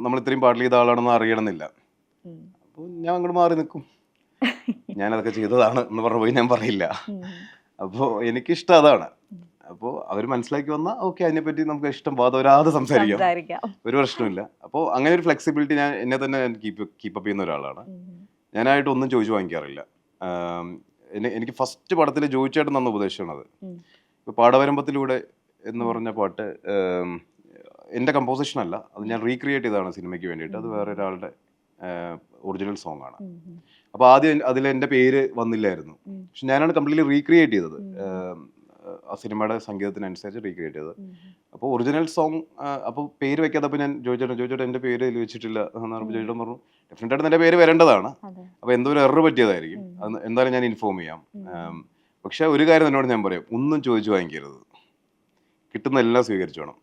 നമ്മൾ ഇത്രയും പാട്ടിൽ ചെയ്ത ആളാണെന്ന് അറിയണമെന്നില്ല. ഉം. അപ്പോൾ ഞാൻ അങ്ങോട്ട് മാറി നിൽക്കും. ഞാനതൊക്കെ ചെയ്തതാണ് എന്ന് പറഞ്ഞു പോയി ഞാൻ പറയില്ല. ഉം. അപ്പോൾ എനിക്കിഷ്ടം അതാണ്. ഉം. അപ്പോൾ അവർ മനസ്സിലാക്കി വന്നാൽ ഓക്കെ, അതിനെപ്പറ്റി നമുക്ക് ഇഷ്ടം വാദോരാതെ സംസാരിക്കാം, സംസാരിക്കാം. ഒരു പ്രശ്നമില്ല. അപ്പോൾ അങ്ങനെ ഒരു ഫ്ലെക്സിബിലിറ്റി ഞാൻ എന്നെ തന്നെ കീപ്പപ്പ് ചെയ്യുന്ന ഒരാളാണ്. ഉം. ഞാനായിട്ട് ഒന്നും ചോദിച്ചു വാങ്ങിക്കാറില്ല. എനിക്ക് ഫസ്റ്റ് പടത്തിൽ ജോയിച്ചേട്ടൻ തന്ന ഉപദേശമാണത്. ഉം. ഇപ്പോൾ പാടവരമ്പത്തിലൂടെ എന്ന് പറഞ്ഞ പാട്ട് എൻ്റെ കമ്പോസിഷൻ അല്ല, അത് ഞാൻ റീക്രിയേറ്റ് ചെയ്തതാണ് സിനിമയ്ക്ക് വേണ്ടിയിട്ട്. അത് വേറെ ഒരാളുടെ ഒറിജിനൽ സോങ് ആണ്. ഉം. അപ്പോൾ ആദ്യം അതിൽ എൻ്റെ പേര് വന്നില്ലായിരുന്നു, ഉം. പക്ഷെ ഞാനാണ് കംപ്ലീറ്റ്ലി റീക്രിയേറ്റ് ചെയ്തത്. ഉം. ആ സിനിമയുടെ സംഗീതത്തിനനുസരിച്ച് റീക്രിയേറ്റ് ചെയ്തത്. ഉം. അപ്പോൾ ഒറിജിനൽ സോങ്, അപ്പോൾ പേര് വെക്കാത്തപ്പോൾ ഞാൻ ചോദിച്ചോട്ടെ എൻ്റെ പേര് ഇതിൽ വെച്ചിട്ടില്ല എന്ന് പറഞ്ഞപ്പോൾ ചോദിച്ചിട്ട് പറഞ്ഞു ഡെഫിനറ്റായിട്ട് എൻ്റെ പേര് വരേണ്ടതാണ്, അതെ. അപ്പോൾ എന്തോ ഒരു എറർ പറ്റിയതായിരിക്കും, അത് എന്തായാലും ഞാൻ ഇൻഫോം ചെയ്യാം. പക്ഷെ ഒരു കാര്യം എന്നോട് ഞാൻ പറയും, ഒന്നും ചോദിച്ചു വാങ്ങിക്കരുത്, കിട്ടുന്ന എല്ലാം സ്വീകരിച്ചോണം.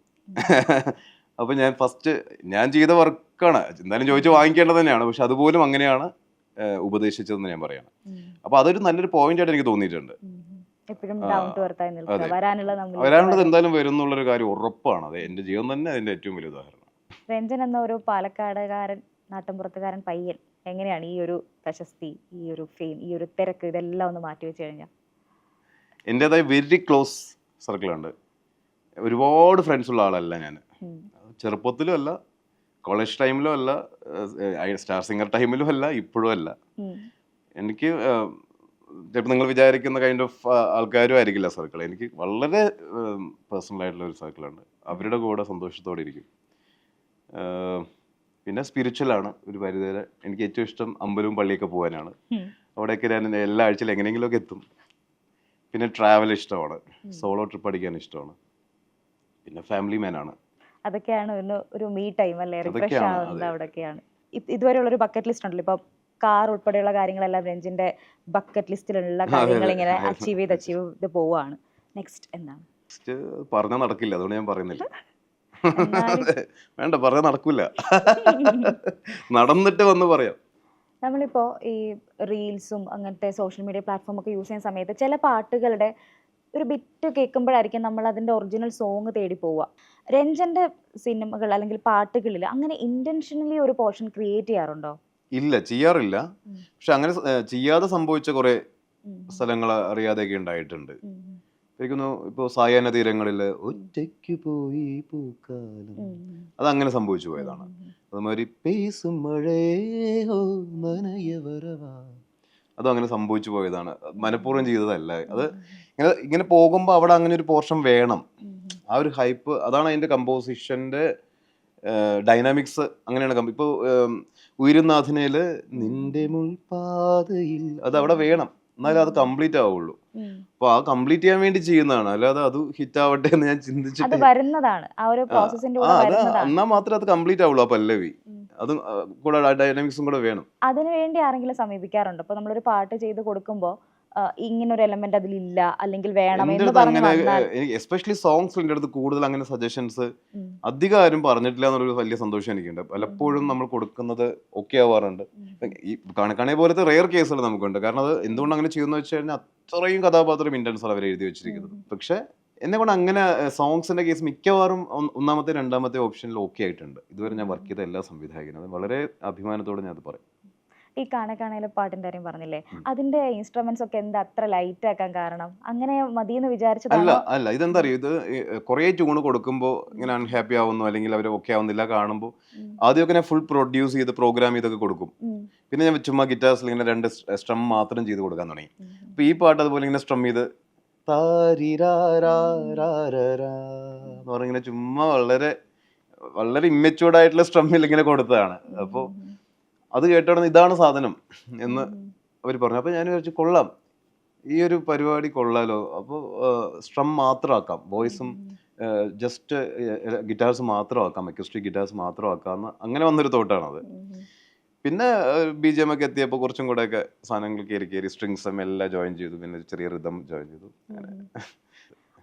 അപ്പോൾ ഞാൻ ഫസ്റ്റ് ഞാൻ ചെയ്ത വർക്കാണ്, എന്തായാലും ചോദിച്ചു വാങ്ങിക്കേണ്ടത് തന്നെയാണ്, പക്ഷെ അതുപോലും അങ്ങനെയാണ് ഉപദേശിച്ചതെന്ന് ഞാൻ പറയണം. അപ്പോൾ അതൊരു നല്ലൊരു പോയിന്റ് ആയിട്ട് എനിക്ക് തോന്നിയിട്ടുണ്ട്. എപ്പോഴും ഡൗൺ ടു എർത്ത് ആയി നിൽക്കുക, അതെ. വരാനുള്ളത് വരാനുള്ളത് എന്തായാലും വരും എന്നുള്ളൊരു കാര്യം ഉറപ്പാണ്. അത് എൻ്റെ ജീവിതം തന്നെ അതിൻ്റെ ഏറ്റവും വലിയ ഉദാഹരണം. രഞ്ജൻ എന്ന ഒരു പാലക്കാടുകാരൻ, നാട്ടിൻപുറത്തുകാരൻ പയ്യൻ എങ്ങനെയാണ് ഈ ഒരു പ്രശസ്തി, ഈ ഒരു ഫെയിം, ഈ ഒരു തിരക്ക് ഇതെല്ലാം ഒന്ന് മാറ്റി വെച്ച് കഴിഞ്ഞാൽ? എൻ്റെതായ വെരി ക്ലോസ് സർക്കിളുണ്ട്. ഒരുപാട് ഫ്രണ്ട്സ് ഉള്ള ആളല്ല ഞാൻ. ചെറുപ്പത്തിലും അല്ല, കോളേജ് ടൈമിലും അല്ല, സ്റ്റാർ സിംഗർ ടൈമിലും അല്ല, ഇപ്പോഴും അല്ല. എനിക്ക് ചിലപ്പോൾ നിങ്ങൾ വിചാരിക്കുന്ന കൈൻഡ് ഓഫ് ആൾക്കാരും ആയിരിക്കില്ല സർക്കിൾ. എനിക്ക് വളരെ പേഴ്സണൽ ആയിട്ടുള്ള ഒരു സർക്കിളുണ്ട്. അവരുടെ കൂടെ സന്തോഷത്തോടെ ഇരിക്കും. പിന്നെ സ്പിരിച്വലാണ് ഒരു പരിധിവരെ. എനിക്ക് ഏറ്റവും ഇഷ്ടം അമ്പലവും പള്ളിയൊക്കെ പോകാനാണ്. അവിടെയൊക്കെ ഞാൻ എല്ലാ ആഴ്ചയിലും എങ്ങനെയെങ്കിലുമൊക്കെ എത്തും. പിന്നെ ട്രാവൽ ഇഷ്ടമാണ്, സോളോ ട്രിപ്പ് അടിക്കാൻ ഇഷ്ടമാണ്, പിന്നെ ഫാമിലി മാനാണ്. അതൊക്കെയാണ് ഒരു മീ ടൈം അല്ലേ, റിഫ്രഷ് ആവുന്നത് അവിടെയൊക്കെയാണ്. ഇതുവരെയുള്ള ഒരു ബക്കറ്റ് ലിസ്റ്റ് ഉണ്ടല്ലോ, ഇപ്പൊ കാർ ഉൾപ്പെടെയുള്ള കാര്യങ്ങളെല്ലാം രഞ്ജിന്റെ ബക്കറ്റ് ലിസ്റ്റിലുള്ള കാര്യങ്ങൾ ഇങ്ങനെ അച്ചീവ് ചെയ്ത് പോവാണ്. നെക്സ്റ്റ് എന്താണ്? നെക്സ്റ്റ് പറഞ്ഞാൽ നടക്കില്ല, അതുകൊണ്ട് ഞാൻ പറയുന്നില്ല. വേണ്ട, പറഞ്ഞാൽ നടക്കൂല, നടന്നിട്ട് വന്ന് പറയാം. നമ്മളിപ്പോ ഈ റീൽസും അങ്ങനത്തെ സോഷ്യൽ മീഡിയ പ്ലാറ്റ്ഫോം ഒക്കെ യൂസ് ചെയ്യുന്ന സമയത്ത് ചില പാട്ടുകളുടെ ഒരു ബിറ്റ് കേൾക്കുമ്പോഴായിരിക്കും നമ്മൾ അതിന്റെ ഒറിജിനൽ സോങ് തേടി പോവുക. രഞ്ജന്റെ സിനിമകൾ അല്ലെങ്കിൽ പാട്ടുകളിൽ അങ്ങനെ ഇന്റൻഷനലി ഒരു പോർഷൻ ക്രിയേറ്റ് ചെയ്യാറുണ്ടോ? ഇല്ല, ചെയ്യാറില്ല. പക്ഷെ അങ്ങനെ ചെയ്യാതെ സംഭവിച്ച കുറെ സ്ഥലങ്ങൾ അറിയാതെയൊക്കെ ഉണ്ടായിട്ടുണ്ട്. എനിക്കൊന്നു ഇപ്പൊ സായാഹ്ന തീരങ്ങളിൽ ഒറ്റയ്ക്ക് പോയി പൂക്കാലം, അതങ്ങനെ സംഭവിച്ചു പോയതാണ്. അതുമാതിരി പേസും മഴയോ നനയവരവാ, അതും അങ്ങനെ സംഭവിച്ചു പോയതാണ്, മനഃപൂർവ്വം ചെയ്തതല്ല. അത് ഇങ്ങനെ പോകുമ്പോൾ അവിടെ അങ്ങനെ ഒരു പോർഷൻ വേണം, ആ ഒരു ഹൈപ്പ്, അതാണ് അതിന്റെ കമ്പോസിഷന്റെ ഡൈനാമിക്സ്. അങ്ങനെയാണ്. ഇപ്പോൾ ഉയരുന്നാഥിനയില് നിന്റെ മുൾപാതയിൽ അത് അവിടെ വേണം, എന്നാലും അത് കംപ്ലീറ്റ് ആവുള്ളൂ. അപ്പൊ ആ കംപ്ലീറ്റ് ചെയ്യാൻ വേണ്ടി ചെയ്യുന്നതാണ്, അല്ലാതെ അത് ഹിറ്റ് ആവട്ടെ എന്ന് ഞാൻ ചിന്തിച്ചിട്ട് എന്നാ മാത്രമേ അത് കംപ്ലീറ്റ് ആവുള്ളൂ. ആ പല്ലവി അതും കൂടെ ഡൈനാമിക്സും കൂടെ വേണം. അതിനു വേണ്ടി ആരെങ്കിലും സമീപിക്കാറുണ്ടോ? അപ്പൊ നമ്മളൊരു പാട്ട് ചെയ്ത് കൊടുക്കുമ്പോ ഇങ്ങനെ ഒരു എലമെന്റ് അതിലില്ല അല്ലെങ്കിൽ വേണം എന്ന് പറഞ്ഞു, എസ്പെഷ്യലി സോങ്സ് എൻ്റെ അടുത്ത് കൂടുതൽ അങ്ങനെ സജഷൻസ് അധികം ആരും പറഞ്ഞിട്ടില്ല എന്നൊരു വലിയ സന്തോഷം എനിക്കുണ്ട്. പലപ്പോഴും നമ്മൾ കൊടുക്കുന്നത് ഓക്കെ ആവാറുണ്ട്. ഈ കണക്കണേ പോലത്തെ റെയർ കേസുകൾ നമുക്കുണ്ട്. കാരണം അത് എന്തുകൊണ്ട് അങ്ങനെ ചെയ്യുന്ന വെച്ച് കഴിഞ്ഞാൽ അത്രയും കഥാപാത്രം ഇന്റൻസ് ആണ് അവർ എഴുതി വെച്ചിരിക്കുന്നത്. പക്ഷെ എന്നെ കൊണ്ട് അങ്ങനെ സോങ്സിന്റെ കേസ് മിക്കവാറും ഒന്നാമത്തെ രണ്ടാമത്തെ ഓപ്ഷനിൽ ഓക്കെ ആയിട്ടുണ്ട്. ഇതുവരെ ഞാൻ വർക്ക് ചെയ്ത എല്ലാ സംവിധായകനും വളരെ അഭിമാനത്തോടെ ഞാൻ അത് പറയും. ഈ കാണാലെ പാട്ടിന്റെ കാര്യം പറഞ്ഞില്ലേ, അതിന്റെ ഇൻസ്ട്രുമെന്റ്സ് ഒക്കെ എന്താ അത്ര ലൈറ്റ് ആക്കാൻ കാരണം? അങ്ങനെ മതിയെന്ന് വിചാരിച്ചതാണോ? അല്ല, ഇതെന്താ അറിയോ, ഇത് കുറെ ട്യൂണ് കൊടുക്കുമ്പോൾ ഇങ്ങനെ അൺഹാപ്പി ആവുന്നു അല്ലെങ്കിൽ അവർ ഓക്കെ ആവുന്നില്ല കാണുമ്പോൾ ആദ്യമൊക്കെ ഞാൻ ഫുൾ പ്രൊഡ്യൂസ് ചെയ്ത് പ്രോഗ്രാം ചെയ്തൊക്കെ കൊടുക്കും. പിന്നെ ഞാൻ ചുമ്മാ ഗിറ്റാർസിൽ ഇങ്ങനെ 2 സ്ട്രം മാത്രം ചെയ്ത് കൊടുക്കാൻ തുടങ്ങി. അപ്പൊ ഈ പാട്ട് അതുപോലെ ഇങ്ങനെ സ്ട്രം ചെയ്ത് എന്ന് പറഞ്ഞിങ്ങനെ ചുമ്മാ വളരെ വളരെ ഇമ്മച്യൂർഡ് ആയിട്ടുള്ള സ്ട്രമ്മിൽ ഇങ്ങനെ കൊടുത്തതാണ്. അപ്പോൾ അത് കേട്ടോടെ ഇതാണ് സാധനം എന്ന് അവർ പറഞ്ഞു. അപ്പോൾ ഞാൻ വിചാരിച്ചു കൊള്ളാം, ഈ ഒരു പരിപാടി കൊള്ളാലോ. അപ്പോൾ സ്ട്രം മാത്രമാക്കാം, വോയിസും ജസ്റ്റ് ഗിറ്റാർസ് മാത്രമാക്കാം, അക്യൂസ്റ്റിക് ഗിറ്റാർസ് മാത്രമാക്കാമെന്ന് അങ്ങനെ വന്നൊരു തോട്ടാണത്. പിന്നെ BGM ഒക്കെ എത്തിയപ്പോൾ കുറച്ചും കൂടെ ഒക്കെ സാധനങ്ങൾ കയറി സ്ട്രിങ്സും എല്ലാം ജോയിൻ ചെയ്തു, പിന്നെ ചെറിയ റിതം ജോയിൻ ചെയ്തു.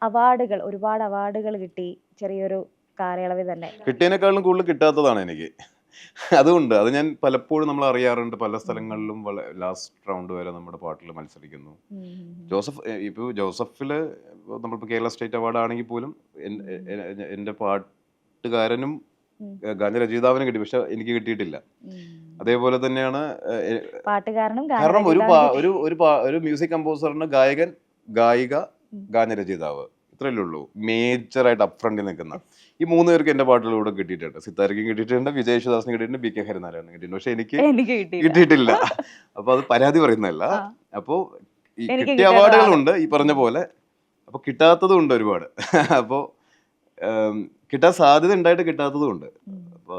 അവാർഡുകൾ, ഒരുപാട് അവാർഡുകൾ കിട്ടി ചെറിയൊരു കാലയളവിൽ തന്നെ. കിട്ടിയതിനേക്കാളും കൂടുതൽ കിട്ടാത്തതാണ് എനിക്ക്. അതുകൊണ്ട് അത് ഞാൻ പലപ്പോഴും നമ്മൾ അറിയാറുണ്ട്, പല സ്ഥലങ്ങളിലും ലാസ്റ്റ് റൗണ്ട് വരെ നമ്മുടെ പാട്ടിൽ മത്സരിക്കുന്നു. ജോസഫ് ഇപ്പോൾ ജോസഫില് നമ്മളിപ്പോൾ കേരള സ്റ്റേറ്റ് അവാർഡ് ആണെങ്കിൽ പോലും എൻ്റെ പാട്ടുകാരനും ഗാനരചയിതാവിനും കിട്ടി, പക്ഷെ എനിക്ക് കിട്ടിയിട്ടില്ല. അതേപോലെ തന്നെയാണ് പാട്ടുകാരനും കാരണം ഒരു മ്യൂസിക് കമ്പോസറിന് ഗായകൻ, ഗായിക, ഗാനരചയിതാവ് ഇത്രയല്ലേ ഉള്ളൂ മേജറായിട്ട് അപ്ഫ്രണ്ടിൽ നിൽക്കുന്ന. ഈ 3 പേർക്ക് എന്റെ പാട്ടുകളിലൂടെ കിട്ടിയിട്ടുണ്ട്. സിത്താരയ്ക്കും കിട്ടിയിട്ടുണ്ട്, വിജയ് യേശുദാസിന് കിട്ടിയിട്ടുണ്ട്, ബി കെ ഹരിനാരായണൻ കിട്ടിയിട്ടുണ്ട്. പക്ഷെ എനിക്ക് കിട്ടിയിട്ടില്ല. അപ്പൊ അത് പരാതി പറയുന്നതല്ല. അപ്പോ ഈ കിട്ടിയ അവാർഡുകളുണ്ട് ഈ പറഞ്ഞ പോലെ, അപ്പൊ കിട്ടാത്തതും ഉണ്ട് ഒരുപാട്. അപ്പോ കിട്ടാൻ സാധ്യത ഉണ്ടായിട്ട് കിട്ടാത്തതും ഉണ്ട്. അപ്പൊ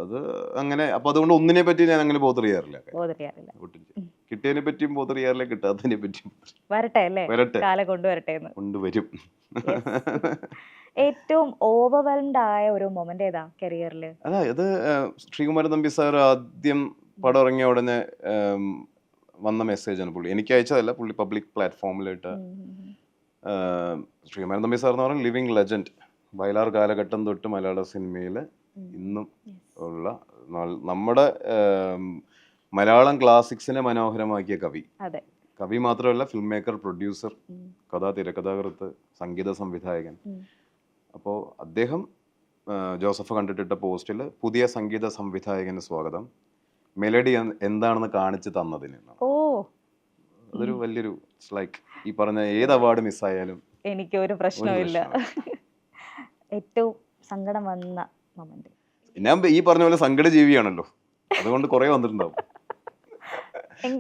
അത് അങ്ങനെ, അപ്പൊ അതുകൊണ്ട് ഒന്നിനെ പറ്റി ഞാൻ അങ്ങനെ ബോധറിയാറില്ല. കിട്ടിയതിനെ പറ്റിയും ബോധറിയാറില്ല, കിട്ടാത്തതിനെ പറ്റിയും വരട്ടെ കൊണ്ടുവരും. ഏറ്റവും ഓവർവെൽംഡ് ആയ ഒരു മൊമെന്റ് ഏതാ കരിയറിൽ? അതായത് ശ്രീകുമാരൻ തമ്പി സാർ ആദ്യം പടം ഇറങ്ങിയ ഉടനെ വന്ന മെസ്സേജാണ് പുള്ളി എനിക്ക് അയച്ചതല്ല, പുള്ളി പബ്ലിക് പ്ലാറ്റ്ഫോമിലിട്ട്. ശ്രീകുമാരൻ തമ്പി സാർ എന്ന് പറഞ്ഞാൽ ലിവിങ് ലെജൻഡ്. വയലാർ കാലഘട്ടം തൊട്ട് മലയാള സിനിമയിൽ ഇന്നും ഉള്ള നമ്മുടെ മലയാളം ക്ലാസിക്സിനെ മനോഹരമാക്കിയ കവി മാത്രമല്ല, ഫിലിം മേക്കർ, പ്രൊഡ്യൂസർ, തിരക്കഥാകൃത്ത്, സംഗീത സംവിധായകൻ. അപ്പോൾ അദ്ദേഹം ജോസഫ് കണ്ടിട്ടിട്ട പോസ്റ്റിൽ പുതിയ സംഗീത സംവിധായകന് സ്വാഗതം, മെലഡി എന്താണെന്ന് കാണിച്ചു തന്നതിന്. അതൊരു വലിയൊരു ലൈക്ക് ഈ പറഞ്ഞ ഏത് അവാർഡ് മിസ്സായാലും എനിക്ക് ഒരു പ്രശ്നമില്ല. ഏറ്റവും സങ്കടം വന്ന മൊമെന്റ്? ഞാൻ ഈ പറഞ്ഞ പോലെ സങ്കട ജീവിയാണല്ലോ, അതുകൊണ്ട് കുറെ വന്നിട്ടുണ്ടാവും.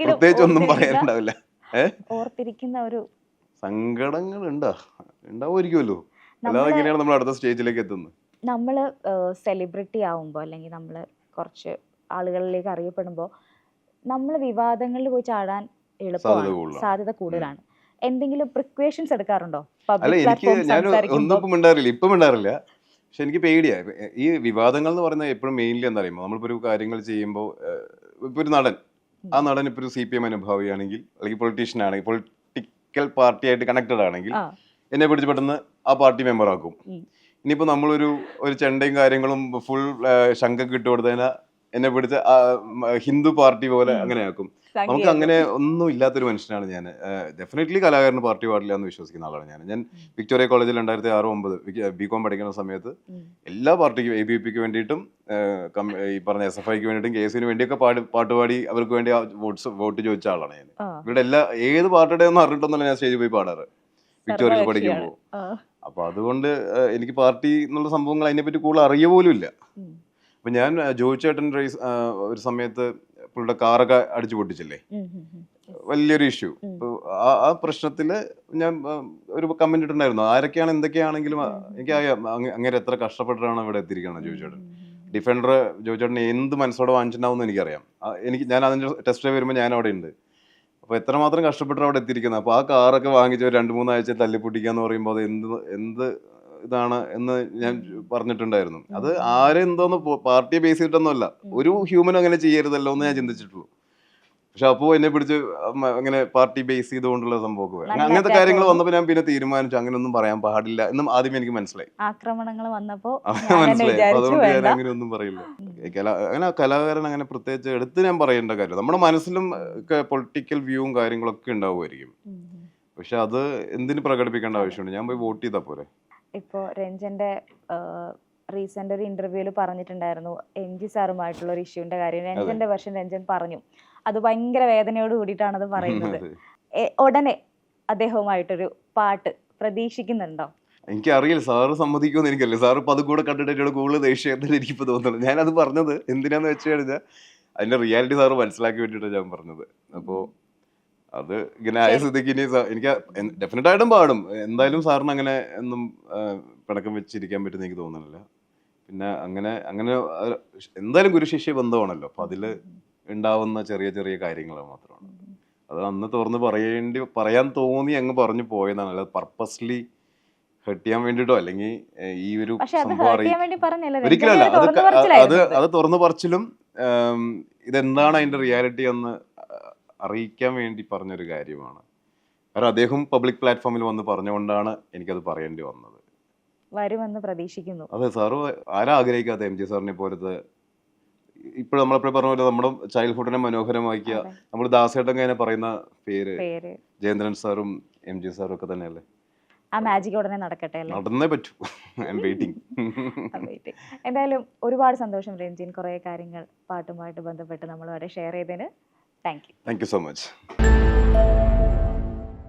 പ്രത്യേകിച്ച് ഒന്നും പറയാനുണ്ടാവില്ല. ഓർത്തിരിക്കുന്ന ഒരു സങ്കടങ്ങൾ ഉണ്ടാവുമായിരിക്കുമല്ലോ, അല്ലാതെ എങ്ങനെയാണ് നമ്മൾ അടുത്ത സ്റ്റേജിലേക്ക് എത്തുന്നത്? നമ്മള് സെലിബ്രിറ്റി ആവുമ്പോ, അല്ലെങ്കിൽ നമ്മള് കുറച്ച് ആളുകളിലേക്ക് അറിയപ്പെടുമ്പോ, നമ്മൾ വിവാദങ്ങളിൽ പോയി ചാടാൻ എളുപ്പമാണ്, സാധ്യത കൂടുതലാണ്. എന്തെങ്കിലും പ്രിക്വേഷൻസ് എടുക്കാറുണ്ടോ? അല്ല, എനിക്ക് ഞാൻ ഒന്നും ഇപ്പം മിണ്ടാറില്ല. പക്ഷെ എനിക്ക് പേടിയാ ഈ വിവാദങ്ങൾ എന്ന് പറയുന്നത്. എപ്പോഴും മെയിൻലി എന്താ പറയുമ്പോൾ, നമ്മളിപ്പോ ഒരു കാര്യങ്ങൾ ചെയ്യുമ്പോൾ, ഇപ്പൊ ഒരു നടൻ, ആ നടൻ ഇപ്പൊ ഒരു CPM അനുഭാവിയാണെങ്കിൽ, അല്ലെങ്കിൽ പൊളിറ്റീഷ്യൻ ആണെങ്കിൽ, പൊളിറ്റിക്കൽ പാർട്ടിയായിട്ട് കണക്റ്റഡ് ആണെങ്കിൽ, എന്നെ പിടിച്ച് പെട്ടെന്ന് ആ പാർട്ടി മെമ്പർ ആക്കും. ഇനിയിപ്പോ നമ്മളൊരു ചെണ്ടയും കാര്യങ്ങളും ഫുൾ ശങ്കൊക്കെ ഇട്ട് കൊടുത്തതിനാൽ എന്നെ പിടിച്ച് ഹിന്ദു പാർട്ടി പോലെ അങ്ങനെ ആക്കും. നമുക്ക് അങ്ങനെ ഒന്നും ഇല്ലാത്തൊരു മനുഷ്യനാണ് ഞാൻ. ഡെഫിനറ്റ്ലി കലാകാരന് പാർട്ടി പാടില്ല എന്ന് വിശ്വസിക്കുന്ന ആളാണ് ഞാൻ. വിക്ടോറിയ കോളേജിൽ 2006-09 BCom പഠിക്കുന്ന സമയത്ത് എല്ലാ പാർട്ടിക്കും, ABVPക്ക് വേണ്ടിയിട്ടും, ഈ പറഞ്ഞ SFIക്ക് വേണ്ടിയിട്ടും, KSUവിന് വേണ്ടിയൊക്കെ പാട്ടുപാടി അവർക്ക് വേണ്ടി വോട്ട് ചോദിച്ച ആളാണ് ഞാൻ. ഇവരുടെ ഏത് പാർട്ടിയുടെ ഒന്നും അറിഞ്ഞിട്ടൊന്നുമല്ല ഞാൻ സ്റ്റേജിൽ പോയി പാടാറ് വിക്ടോറിയയിൽ പഠിക്കുമ്പോൾ. അപ്പൊ അതുകൊണ്ട് എനിക്ക് പാർട്ടി എന്നുള്ള സംഭവങ്ങൾ അതിനെപ്പറ്റി കൂടുതൽ അറിയ പോലും ഇല്ല. അപ്പൊ ഞാൻ ജോയിച്ചേട്ടൻ ഒരു സമയത്ത് പുള്ളിയുടെ കാറൊക്കെ അടിച്ചു പൊട്ടിച്ചില്ലേ, വലിയൊരു ഇഷ്യൂ. ആ പ്രശ്നത്തില് ഞാൻ ഒരു കമന്റ് ഇട്ടുണ്ടായിരുന്നു. ആരൊക്കെയാണ് എന്തൊക്കെയാണെങ്കിലും എനിക്കറിയാം അങ്ങനെ എത്ര കഷ്ടപ്പെട്ടിട്ടാണ് ഇവിടെ എത്തിയിരിക്കുന്നത് ജോയിച്ചേട്ടൻ. ഡിഫൻഡർ ജോയിച്ചേട്ടൻ എന്ത് മനസ്സോടെ വാങ്ങിച്ചിട്ടുണ്ടാവും എനിക്കറിയാം. ഞാൻ അതിന്റെ ടെസ്റ്റ് ഡ്രൈവ് വരുമ്പോൾ ഞാൻ അവിടെ ഉണ്ട്. അപ്പൊ എത്രമാത്രം കഷ്ടപ്പെട്ടാണ് അവിടെ എത്തിയിരിക്കുന്നത്. അപ്പൊ ആ കാറൊക്കെ വാങ്ങിച്ച് 2-3 ആഴ്ച തല്ലിപ്പൊട്ടിക്കാന്ന് പറയുമ്പോൾ അത് എന്ത് ഇതാണ് എന്ന് ഞാൻ പറഞ്ഞിട്ടുണ്ടായിരുന്നു. അത് ആരെന്തോന്ന് പാർട്ടിയെ ബേസ് ചെയ്തിട്ടൊന്നുമല്ല, ഒരു ഹ്യൂമൻ അങ്ങനെ ചെയ്യരുതല്ലോ എന്ന് ഞാൻ ചിന്തിച്ചിട്ടുള്ളൂ. പക്ഷെ അപ്പോ എന്നെ പിടിച്ച് അങ്ങനെ പാർട്ടി ബേസ് ചെയ്തുകൊണ്ടുള്ള സംഭവമൊക്കെ അങ്ങനത്തെ കാര്യങ്ങൾ വന്നപ്പോൾ ഞാൻ പിന്നെ തീരുമാനിച്ചു അങ്ങനെ ഒന്നും പറയാൻ പാടില്ല എന്നും ആദ്യമേ എനിക്ക് മനസ്സിലായി. ആക്രമണങ്ങൾ വന്നപ്പോ മനസ്സിലായി. അതുകൊണ്ട് ഞാൻ അങ്ങനെ ഒന്നും പറയില്ല. അങ്ങനെ കലാകാരൻ അങ്ങനെ പ്രത്യേകിച്ച് എടുത്ത് ഞാൻ പറയേണ്ട കാര്യം, നമ്മുടെ മനസ്സിലും പൊളിറ്റിക്കൽ വ്യൂവും കാര്യങ്ങളൊക്കെ ഉണ്ടാവുമായിരിക്കും. പക്ഷെ അത് എന്തിനു പ്രകടിപ്പിക്കേണ്ട ആവശ്യമുണ്ട്? ഞാൻ പോയി വോട്ട് ചെയ്താൽ പോരെ. ഇപ്പോ രഞ്ജന്റെ റീസെന്റ് ഒരു ഇന്റർവ്യൂവിൽ പറഞ്ഞിട്ടുണ്ടായിരുന്നു MG സാറുമായിട്ടുള്ള ഒരു ഇഷ്യൂന്റെ കാര്യം. രഞ്ജന്റെ വെർഷൻ രഞ്ജൻ പറഞ്ഞു, അത് ഭയങ്കര വേദനയോട് കൂടിയിട്ടാണ് അത് പറയുന്നത്. ഉടനെ അദ്ദേഹവുമായിട്ടൊരു പാട്ട് പ്രതീക്ഷിക്കുന്നുണ്ടോ? എനിക്കറിയില്ല, സാറ് സമ്മതിക്കുമെന്ന് എനിക്കറിയില്ല. സാറ് ഇപ്പൊ അത് കൂടെ കണ്ടിട്ട് എന്നോട് കൂടുതൽ ദേഷ്യം എനിക്കിപ്പോ തോന്നുന്നു. ഞാനത് പറഞ്ഞത് എന്തിനാന്ന് വെച്ച് കഴിഞ്ഞാൽ അതിന്റെ റിയാലിറ്റി സാറ് മനസ്സിലാക്കി വേണ്ടിയിട്ടാണ് ഞാൻ പറഞ്ഞത്. അപ്പോ അത് ഇങ്ങനെ ആയ സ്ഥിതിക്ക് ഇനി എനിക്ക് ഡെഫിനറ്റ് ആയിട്ടും പാടും. എന്തായാലും സാറിന് അങ്ങനെ ഒന്നും പിണക്കം വെച്ചിരിക്കാൻ പറ്റുന്ന എനിക്ക് തോന്നുന്നില്ല. പിന്നെ അങ്ങനെ എന്തായാലും ഗുരുശിഷ്യ ബന്ധമാണല്ലോ. അപ്പൊ അതില് ഉണ്ടാവുന്ന ചെറിയ ചെറിയ കാര്യങ്ങൾ മാത്രമാണ്. അത് അന്ന് തുറന്ന് പറയാൻ തോന്നി അങ്ങ് പറഞ്ഞു പോയതാണ്. അല്ലാതെ പർപ്പസ്ലി ഹെർട്ട് ചെയ്യാൻ വേണ്ടിട്ടോ അല്ലെങ്കിൽ ഈ ഒരു സംഭവം ഒരിക്കലല്ല. അത് തുറന്നു പറച്ചിലും ഇതെന്താണ് അതിന്റെ റിയാലിറ്റി എന്ന് അറിയിക്കാൻ വേണ്ടി പറഞ്ഞൊരു കാര്യമാണ്. കാരണം അദ്ദേഹം പബ്ലിക് പ്ലാറ്റ്ഫോമിൽ വന്ന് പറഞ്ഞുകൊണ്ടാണ് എനിക്കത് പറയേണ്ടി വന്നത്. വരുമെന്ന് പ്രതീക്ഷിക്കുന്നു. അതെ, സാറ് ആരാ ആഗ്രഹിക്കാത്ത MG സാറിനെ പോലത്തെ ഇപ്പോൾ നമ്മളെപ്പോഴും പറഞ്ഞ പോലെ നമ്മുടെ ചൈൽഡ്ഹുഡിനെ മനോഹരമാക്കിയ അതെ. നമ്മൾ ദാസേട്ടൻ ഇങ്ങനെ പറയുന്ന പേര് പേര് ജയേന്ദ്രൻ സാറും MG സാറും ഒക്കെ തന്നെയല്ലേ? ആ മാജിക് ഉടനെ നടക്കട്ടെ അല്ലേ? നടന്നേ പറ്റൂ. I M waiting. waiting. എന്തായാലും ഒരുപാട് സന്തോഷം രഞ്ജിൻ, കുറേ കാര്യങ്ങൾ പാട്ടുമായിട്ട് ബന്ധപ്പെട്ട് നമ്മളുമായിട്ട് ഷെയർ ചെയ്തതിന് thank you. Thank you so much.